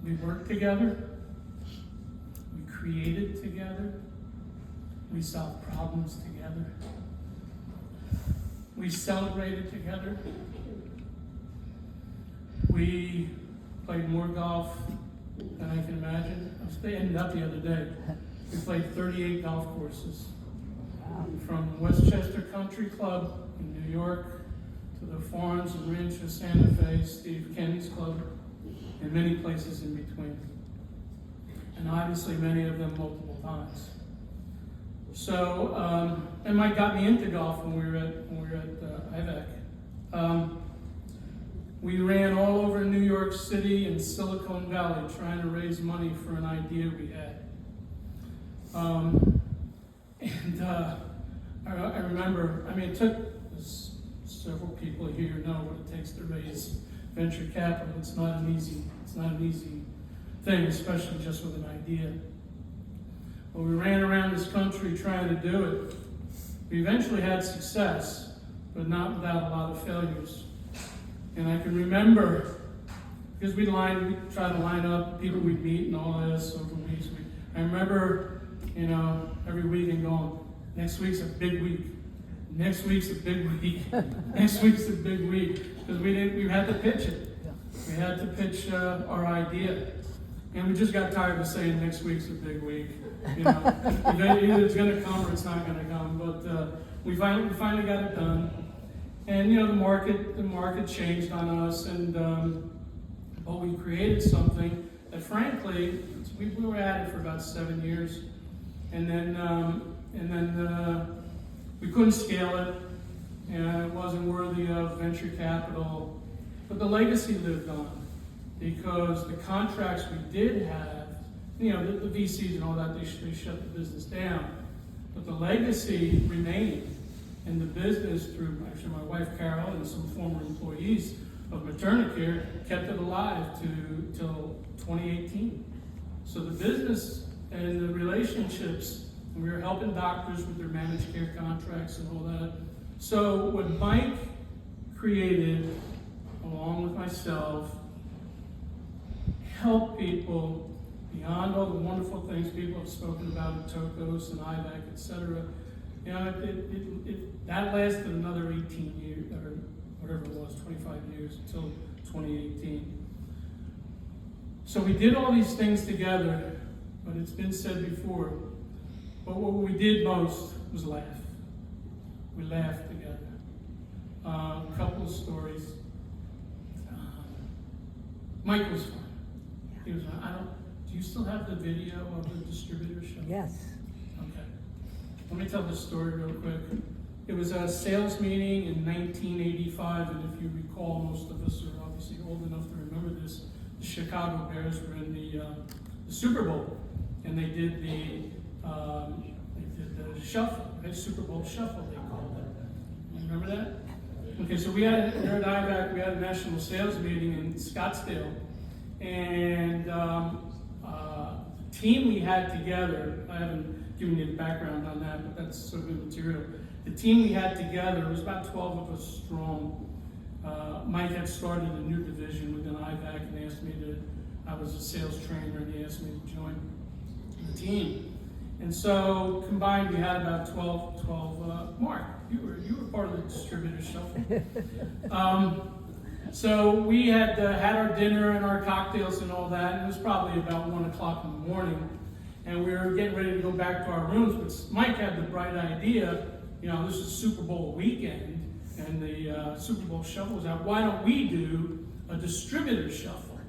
I: We worked together, we created together, we solved problems together, we celebrated together, we played more golf than I can imagine. I was ended up the other day. We played 38 golf courses. From Westchester Country Club in New York to the Farms and Rancho Santa Fe, Steve Kenny's club, and many places in between. And obviously many of them multiple times. So, and Mike got me into golf when we were at IVEC. We ran all over New York City and Silicon Valley trying to raise money for an idea we had. I remember, it took several people here know what it takes to raise venture capital. It's not an easy thing, especially just with an idea. Well, we ran around this country trying to do it. We eventually had success, but not without a lot of failures. And I can remember, because we tried to line up people we'd meet and all this over weeks. I remember, every week and going, next week's a big week. Next week's a big week. Next week's a big week. Because we had to pitch it. We had to pitch our idea. And we just got tired of saying next week's a big week. Either it's going to come or it's not going to come. But we finally got it done. And the market changed on us, and but we created something that, frankly, we were at it for about 7 years, and then we couldn't scale it, and it wasn't worthy of venture capital. But the legacy lived on, because the contracts we did have, the VCs and all that, they shut the business down, but the legacy remained. And the business, through actually my wife Carol and some former employees of Maternacare, kept it alive till 2018. So the business and the relationships, and we were helping doctors with their managed care contracts and all that. So what Mike created, along with myself, helped people beyond all the wonderful things people have spoken about at Tokos and IVAC, etc. That lasted another 18 years, or whatever it was, 25 years, until 2018. So we did all these things together, but it's been said before, but what we did most was laugh. We laughed together. A couple of stories. Mike was fun. He was fun. Do you still have the video of the distributor show?
H: Yes.
I: Okay. Let me tell this story real quick. It was a sales meeting in 1985, and if you recall, most of us are obviously old enough to remember this. The Chicago Bears were in the Super Bowl, and they did the shuffle, the Super Bowl shuffle they called it. You remember that? Okay, so we at IVAC, we had a national sales meeting in Scottsdale, and the team we had together, I haven't given you the background on that, but that's sort of immaterial. The team we had together was about 12 of us strong. Mike had started a new division within IVAC and asked me to, I was a sales trainer, and he asked me to join the team. And so combined we had about 12, Mark, you were part of the distributor shuffle. So we had our dinner and our cocktails and all that, and it was probably about 1 o'clock in the morning, and we were getting ready to go back to our rooms, but Mike had the bright idea, this is Super Bowl weekend, and the Super Bowl shuffle was out. Why don't we do a distributor shuffle?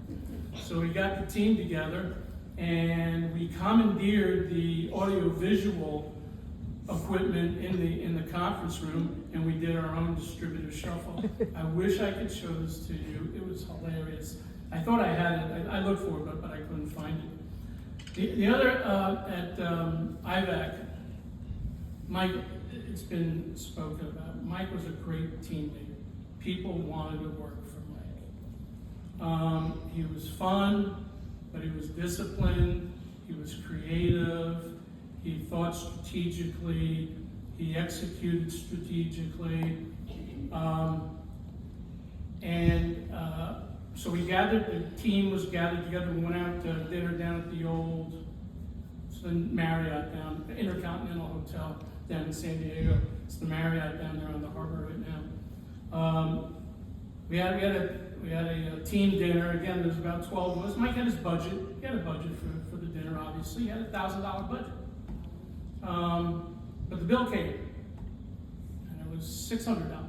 I: So we got the team together, and we commandeered the audio-visual equipment in the conference room, and we did our own distributor shuffle. I wish I could show this to you. It was hilarious. I thought I had it. I looked for it, but I couldn't find it. The other at IVAC, Mike, it's been spoken about. Mike was a great team leader. People wanted to work for Mike. He was fun, but he was disciplined. He was creative. He thought strategically. He executed strategically. So we gathered, the team was gathered together. We went out to dinner down at the old Marriott down, Intercontinental Hotel down in San Diego. It's the Marriott down there on the harbor right now. We had a team dinner. Again, there was about 12 of us. Mike had his budget. He had a budget for the dinner, obviously. He had a $1,000 budget. But the bill came, and it was $600.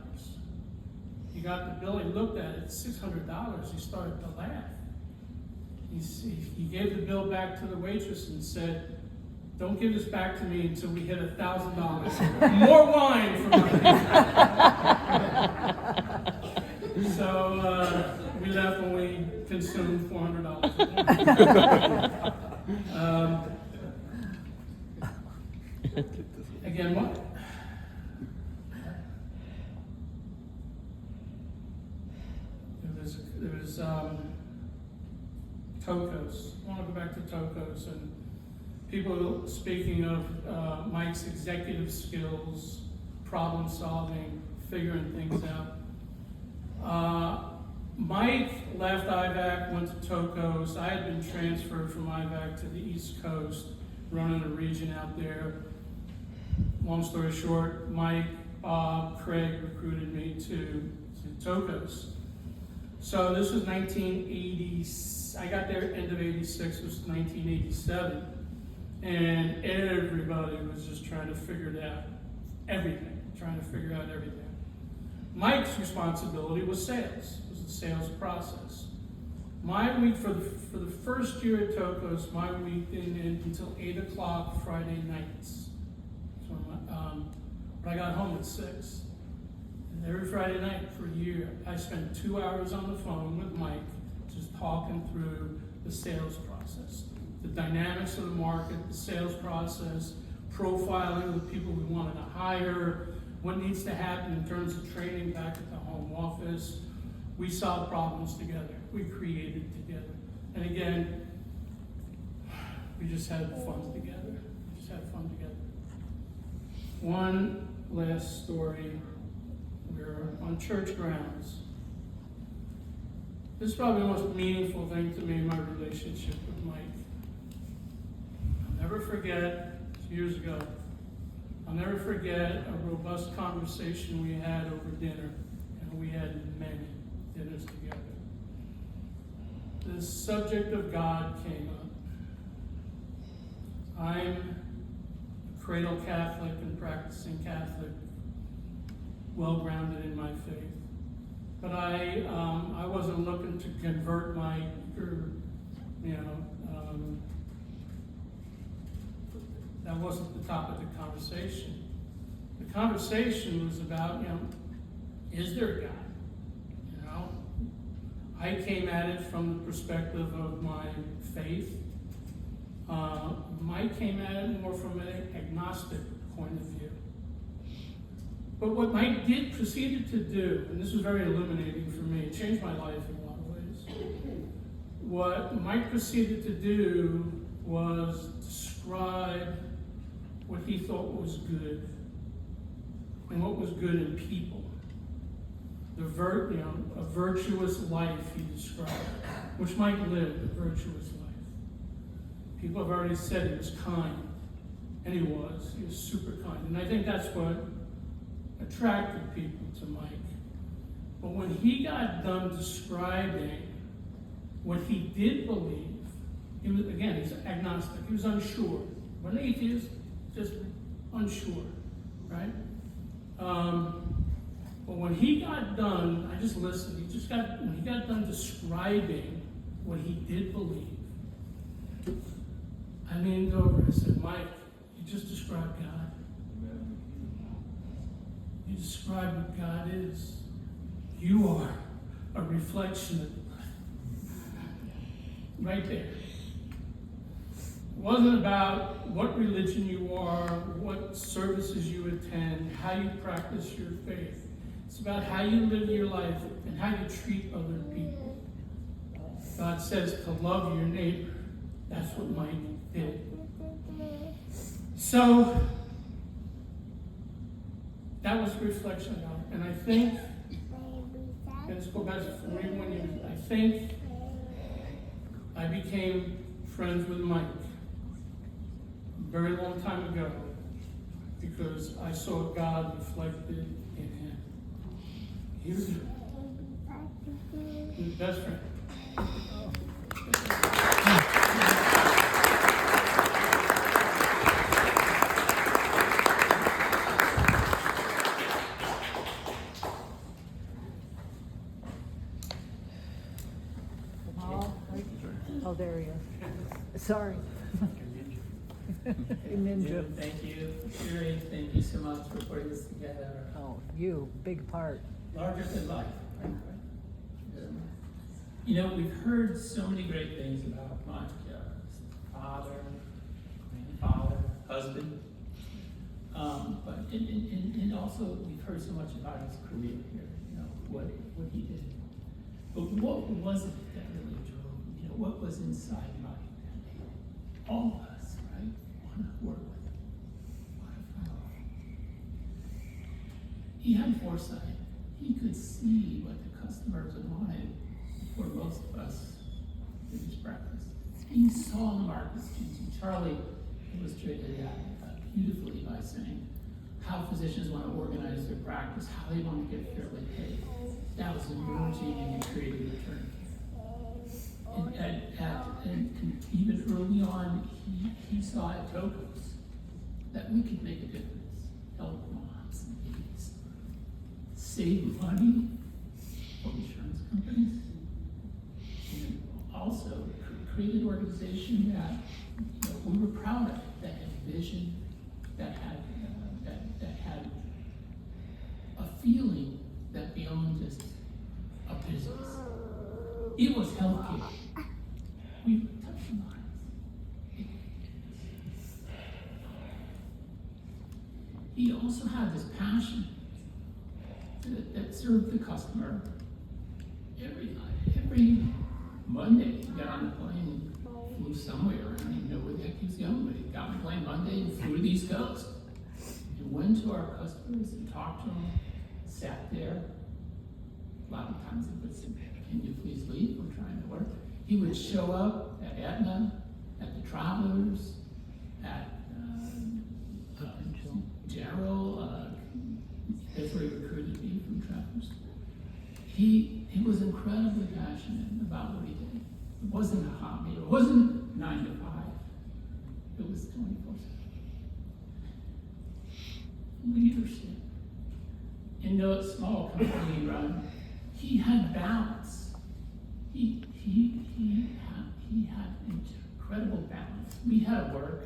I: He got the bill, he looked at it, $600. He started to laugh. He gave the bill back to the waitress and said, "Don't give this back to me until we hit $1,000. More wine for my So we left when we consumed $400. Again, what? There was Tocos. I want to go back to Tocos, and people speaking of Mike's executive skills, problem solving, figuring things out. Mike left IVAC, went to Tocos. I had been transferred from IVAC to the East Coast, running a region out there. Long story short, Mike, Bob, Craig recruited me to Tocos. So this was 1980, I got there end of 86, it was 1987. And everybody was just trying to figure it out, trying to figure out everything. Mike's responsibility was sales, it was the sales process. My week, for the first year at Tocos, my week didn't end until 8 o'clock Friday nights. So, but I got home at 6. And every Friday night for a year, I spent 2 hours on the phone with Mike, just talking through the sales process, the dynamics of the market, the sales process, profiling the people we wanted to hire, what needs to happen in terms of training back at the home office. We solved problems together. We created together. And again, we just had fun together. One last story. We're on church grounds. This is probably the most meaningful thing to me in my relationship with Mike. I'll never forget, years ago, I'll never forget a robust conversation we had over dinner, and we had many dinners together. The subject of God came up. I'm a cradle Catholic and practicing Catholic, well-grounded in my faith. But I wasn't looking to convert Mike, or, that wasn't the topic of the conversation. The conversation was about, is there a God? I came at it from the perspective of my faith. Mike came at it more from an agnostic point of view. But what Mike proceeded to do, and this was very illuminating for me, it changed my life in a lot of ways. What Mike proceeded to do was describe what he thought was good and what was good in people. A virtuous life he described, which Mike lived, a virtuous life. People have already said he was kind, and he was super kind. And I think that's what attracted people to Mike. But when he got done describing what he did believe, he's agnostic, he was unsure. He wasn't atheist, just unsure, right? But when he got done, I just listened. When he got done describing what he did believe, I leaned over and said, Mike, you just described God. You described what God is. You are a reflection of right there. It wasn't about what religion you are, what services you attend, how you practice your faith. It's about how you live your life and how you treat other people. God says to love your neighbor. That's what Mike did. So, that was reflection of God. And I think, let's go back to 41 years, I think I became friends with Mike a very long time ago because I saw God reflected in him. He was his best friend.
H: Oh, there he is. Sorry. Ninja.
J: Thank you. Sherry, thank you so much for putting this together.
H: Oh, you, big part.
J: Larger than life. Right? We've heard so many great things about Mike, father, grandfather, husband. But and also we've heard so much about his career here, what he did. But what was it that really drove, what was inside Mike that made all of us, right, want to work with him? What a fellow. He had foresight. He could see what the customers wanted for most of us in his practice. He saw the markets changing. Charlie illustrated that beautifully by saying how physicians want to organize their practice, how they want to get fairly paid. That was emerging and it created a turn. And even early on, he saw at Tokos that we could make a difference. Help moms and babies. Save money for insurance companies. And also create an organization that we were proud of, that had vision, that had a feeling that beyond just a business. It was healthcare. We were touching lives. He also had this passion that served the customer every night. Every Monday, he got on the plane and flew somewhere. I don't even know where the heck he was going, but he got on the plane Monday and flew to the East Coast. And went to our customers and talked to them, sat there. A lot of times he would say, can you please leave? We're trying to work. He would show up at Aetna, at the Travelers, at General, that's where he recruited me from Travelers. He was incredibly passionate about what he did. It wasn't a hobby. It wasn't 9 to 5. It was 24/7. Leadership. In the small company he run, he had balance. He had incredible balance. We had to work.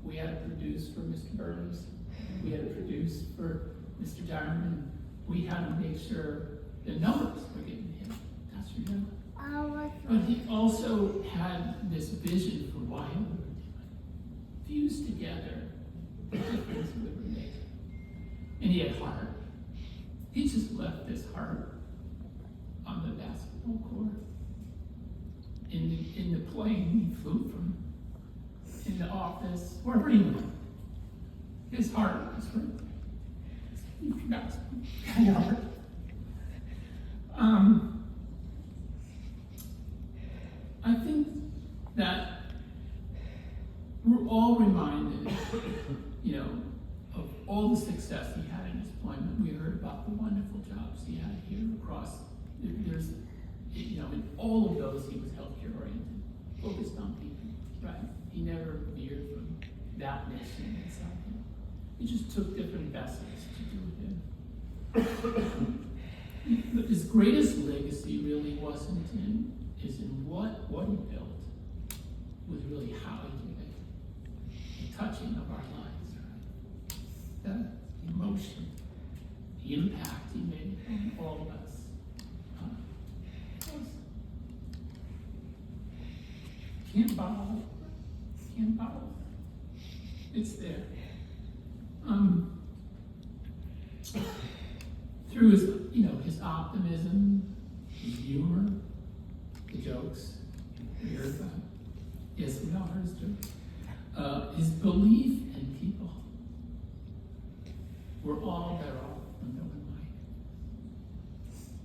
J: We had to produce for Mr. Burns. we had to produce for Mr. Diamond. We had to make sure the numbers were getting hit. That's your number. But he also had this vision for why we were doing it. Fused together the difference we were making. And he had heart. He just left this heart on the basketball court. In the plane, he flew from in the office, wherever he went. His heart was right. He forgot his heart. I think that we're all reminded, of all the success he had in his employment. We heard about the wonderful jobs he had here across. There's, in all of those, he was healthcare oriented, focused on people, right? He never veered from that mission inside him. He just took different vessels to do him. But his greatest legacy really wasn't in what he built. It was really how he did it. The touching of our lives, right? The emotion, the impact he made on all of us. Can't bottle. It's there. Through his optimism, his humor, the jokes, we heard about. Yes, we all heard his jokes. His belief in people. We're all better off when knowing Mike.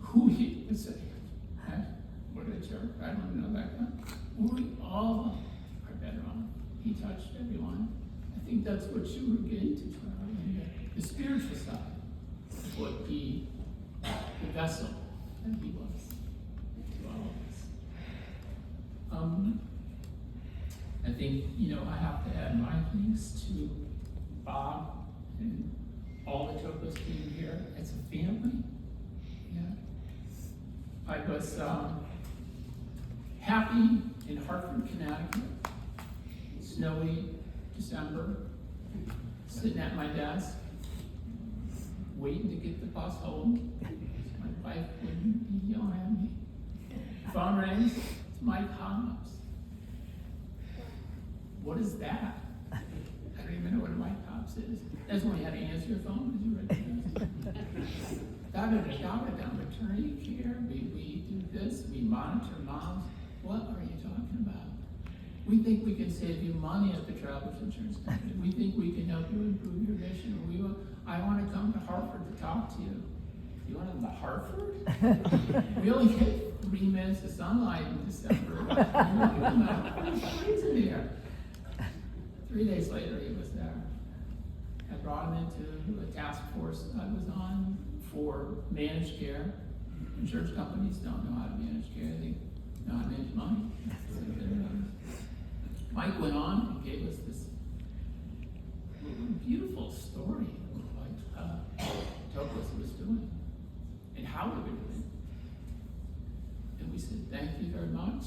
J: Who he would say, hey, what a jerk, I don't know that guy. We all are better off. He touched everyone. I think that's what you were getting to, Charlie. The spiritual side of what the vessel that he was to all of us. I think, I have to add my thanks to Bob and all the Tokos team here. It's a family. Yeah. I was happy in Hartford, Connecticut. Snowy December, sitting at my desk, waiting to get the bus home. My wife wouldn't be yelling at me. Phone rings, it's Mike Hobbs. What is that? I don't even know what a Mike Hobbs is. That's when you had to answer your phone because you recognize it. Da-da-da-da-da, maternity care, we do this, we monitor moms. What are you talking about? We think we can save you money at the travelers insurance company. We think we can help you improve your vision. I want to come to Hartford to talk to you. You want to come to Hartford? We only get 3 minutes of sunlight in December. It's in here. 3 days later, he was there. I brought him into a task force I was on for managed care. Insurance companies don't know how to manage care. They know how to manage money. Mike went on and gave us this beautiful story of what Tokos was doing and how we were doing it. And we said, thank you very much.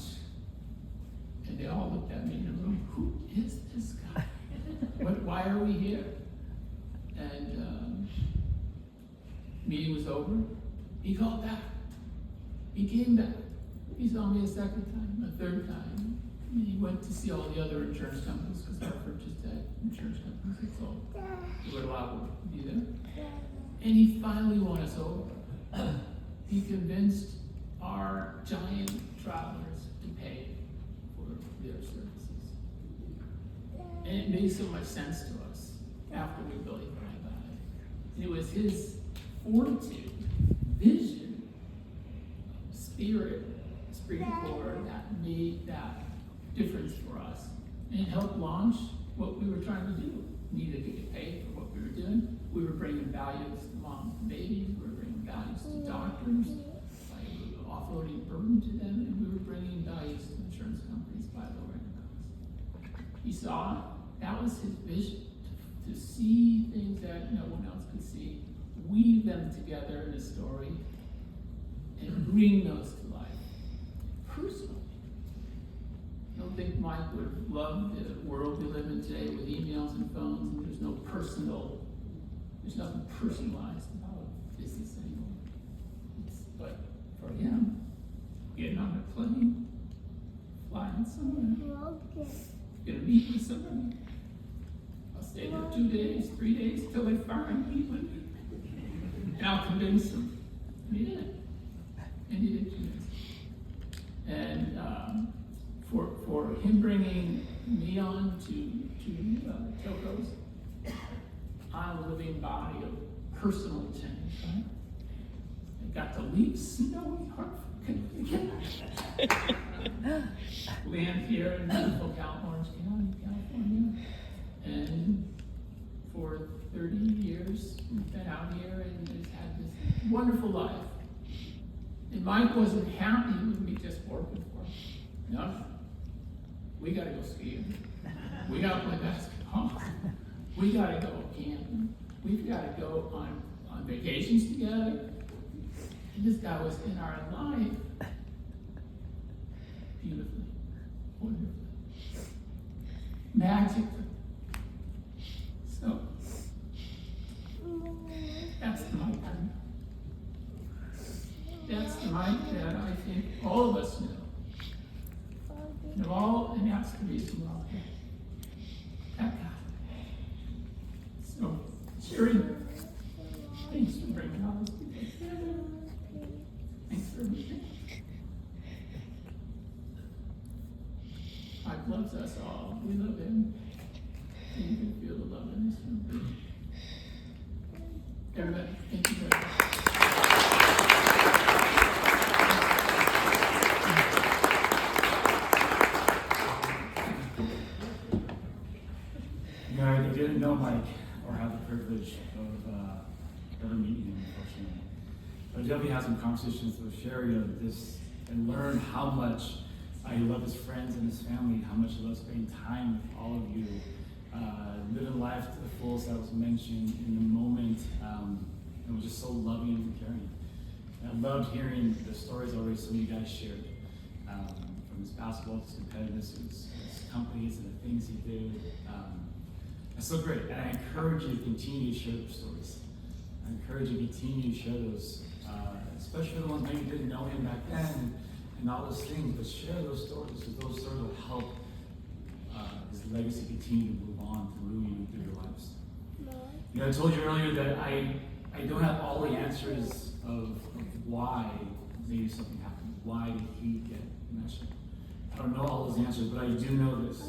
J: And they all looked at me in the room, who is this guy? Why are we here? And meeting was over. He called back. He came back. He saw me a second time, a third time. And he went to see all the other insurance companies because Hartford just had insurance companies. That's all. They were allowed to be there. And he finally won us over. He convinced our giant travelers to pay for their services. And it made so much sense to us after we really thought about it. And it was his fortitude, vision, spirit, core that made that difference for us. And it helped launch what we were trying to do. We needed to get paid for what we were doing. We were bringing values to moms and babies. We were bringing values to doctors by offloading burden to them. And we were bringing values to insurance companies by lowering costs. He saw that was his vision, to see things that no one else could see, weave them together in a story, and bring those to life personally. I don't think Mike would love the world we live in today with emails and phones, and there's no personal there's nothing personalized about business anymore. But for him, getting on a plane, flying somewhere, gonna meet with somebody. I'll stay there 2 days, 3 days, till they finally meet with me. And I'll convince them. And he did. And he did convince them. And for him bringing me on to Toko's, I'm a living body of personal change, right? I got to leave snowy Hartford, land here in beautiful Orange County, California, and for 30 years we've been out here and just had this wonderful life. And Mike wasn't happy with me just working for him. No, we gotta go skiing. We gotta play basketball. We gotta go camping. We've gotta go on vacations together. And this guy was in our life beautifully, wonderfully, magically. So, that's the Mike I know. That's the Mike that I think all of us know. And that's the reason we're all here. That guy. So, Sherry, thanks for bringing all those people together. Thanks for everything. God loves us all. We love him. And you can feel the love in this room. Everybody, thank you very much.
A: You know, I didn't know Mike or have the privilege of ever meeting him, unfortunately. But I definitely had some conversations with Sherry of this and learned how much I love his friends and his family, how much I love spending time with all of you, living life to the fullest that was mentioned in the moment. It was just so loving and caring. And I loved hearing the stories already some of you guys shared, from his basketball to his competitiveness, his companies and the things he did. It's so great, and I encourage you to continue to share those stories. I encourage you to continue to share those, especially the ones maybe you didn't know him back then and all those things, but share those stories, because those stories will help his legacy continue to move on through you and through your lives. You know, I told you earlier that I don't have all the answers of why maybe something happened. Why did he get mentioned? I don't know all those answers, but I do know this.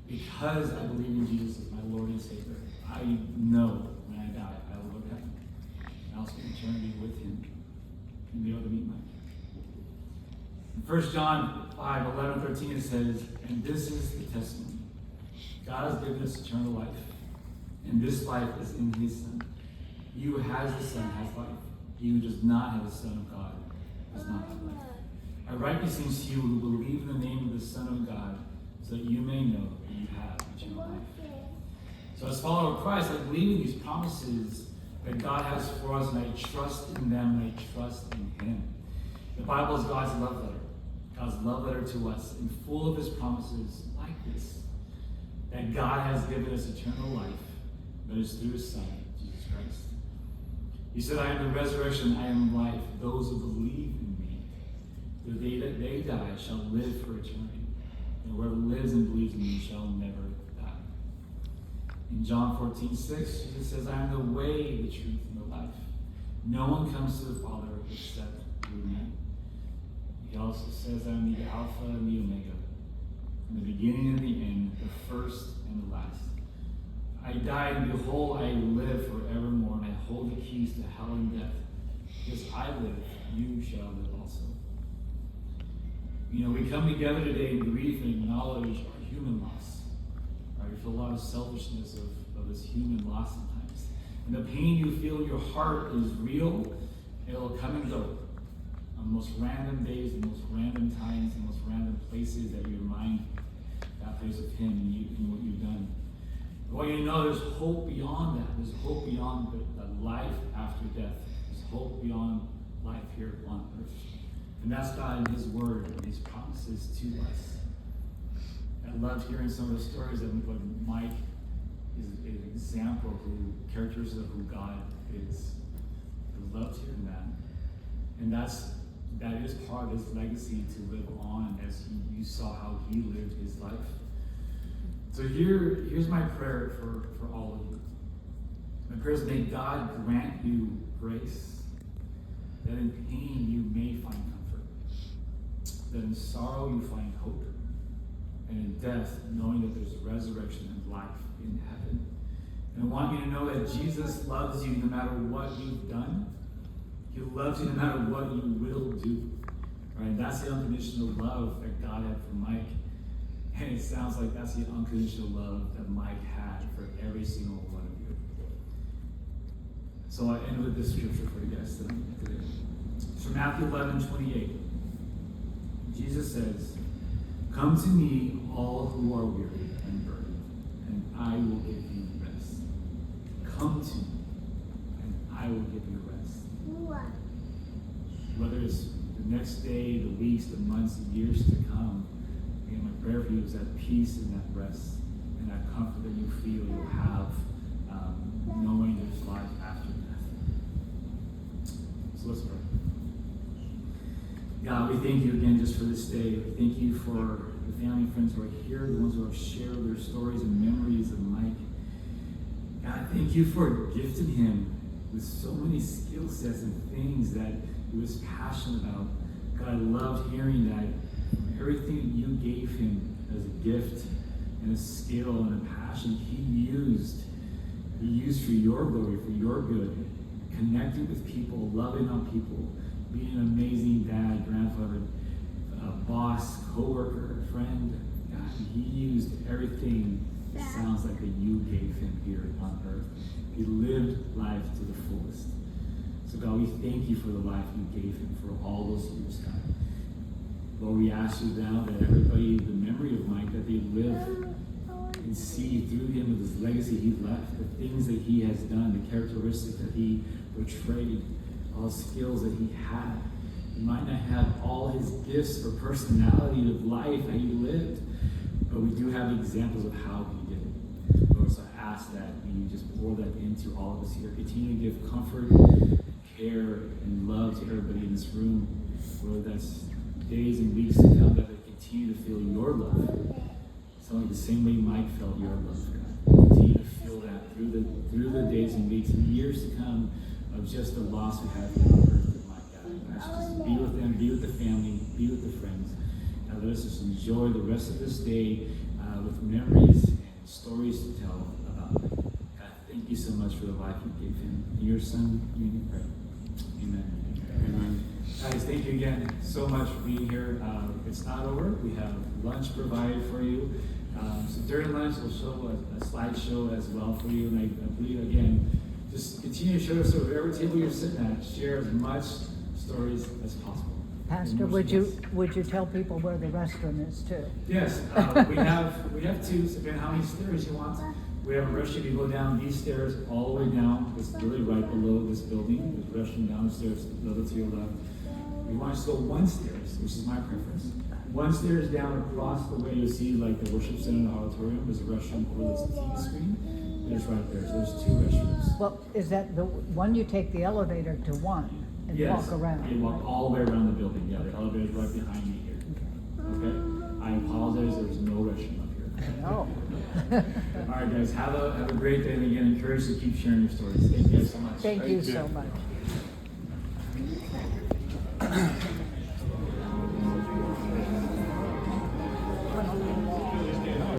A: Because I believe in Jesus as my Lord and Savior, I know when I die, I will go to heaven. And I'll spend eternity with him and be able to meet Mike. In 1 John 5, 11, 13, it says, "And this is the testimony. God has given us eternal life, and this life is in his Son. He who has the Son has life. He who does not have the Son of God does not have life. I write these things to you who believe in the name of the Son of God, so that you may know that you have eternal life." So as a follower of Christ, I believe in these promises that God has for us, and I trust in them, and I trust in him. The Bible is God's love letter. God's love letter to us, and full of his promises like this, that God has given us eternal life, but it's through his Son, Jesus Christ. He said, "I am the resurrection, I am life. Those who believe in me, though they die, shall live for eternity. And whoever lives and believes in me shall never die." In John 14:6, Jesus says, "I am the way, the truth, and the life. No one comes to the Father except through me." He also says, "I am the Alpha and the Omega, the beginning and the end, the first and the last. I died, and behold, I live forevermore, and I hold the keys to hell and death. Because I live, you shall live also." You know, we come together today in grief and acknowledge our human loss. Right? We feel a lot of selfishness of this human loss sometimes. And the pain you feel in your heart is real. It'll come and go on the most random days, the most random times, the most random places that you remind that place of him and you and what you've done. But what you know, there's hope beyond that. There's hope beyond the life after death. There's hope beyond life here on earth. And that's God in his word and his promises to us. I loved hearing some of the stories of what Mike is an example of characteristics of who God is. I loved hearing that. And that is part of his legacy to live on as you saw how he lived his life. So here's my prayer for all of you. My prayer is, may God grant you grace, that in pain you may find comfort, that in sorrow you find hope, and in death knowing that there's resurrection and life in heaven. And I want you to know that Jesus loves you no matter what you've done. He loves you no matter what you will do. Right? That's the unconditional love that God had for Mike. And it sounds like that's the unconditional love that Mike had for every single one of you. So I end with this scripture for you guys today. It's from Matthew 11:28. Jesus says, "Come to me, all who are weary and burdened, and I will give you rest." Come to me, and I will give you rest. Whether it's the next day, the weeks, the months, the years to come, again, my prayer for you is that peace and that rest and that comfort that you feel you'll have, knowing there's life after death. So let's pray. God, we thank you again just for this day. We thank you for the family and friends who are here, the ones who have shared their stories and memories of Mike. God, thank you for gifting him with so many skill sets and things that he was passionate about. God, I loved hearing that everything that you gave him as a gift and a skill and a passion, he used for your glory, for your good, connecting with people, loving on people, being an amazing dad, grandfather, boss, co-worker, friend. God, he used everything it sounds like that you gave him here on earth. He lived life to the fullest. So God, we thank you for the life you gave him for all those years, God. Lord, we ask you now that everybody, the memory of Mike, that they live and see through him with his legacy he left, the things that he has done, the characteristics that he portrayed, all the skills that he had. He might not have all his gifts or personality of life that he lived, but we do have examples of how he did it. Lord, so I ask that you just pour that into all of us here. Continue to give comfort, care, and love to everybody in this room, whether that's days and weeks to come, that they continue to feel your love. It's only the same way Mike felt your love, God. Continue to feel that through the days and weeks and years to come of just the loss we have on earth with Mike, God. And ask you just be with them, be with the family, be with the friends. Now let us just enjoy the rest of this day with memories and stories to tell about Mike. God, thank you so much for the life you gave him. In your son, you pray. Amen. Amen. Guys, thank you again so much for being here. It's not over. We have lunch provided for you. So during lunch, we'll show a slideshow as well for you. And I believe, again, just continue to show us over every table you're sitting at. Share as much stories as possible.
H: Pastor, would you tell people where the restroom is too?
A: Yes, we have two, so depending on how many stairs you want. We have a restroom. You go down these stairs all the way down. It's really right below this building. There's a restroom down the stairs, a little to your left. We want to go one stairs, which is my preference. One stairs down across the way, you'll see like the worship center and the auditorium. There's a restroom where there's a TV screen. There's right there. So there's two restrooms.
H: Well, is that the one you take the elevator to one and walk around?
A: You walk all the way around the building. Yeah, the elevator is right behind me here. Okay? I apologize, there's no restroom up here.
H: No.
A: All right, guys, have a great day, and again, encourage you to keep sharing your stories. Thank you guys so much.
H: Thank you so much.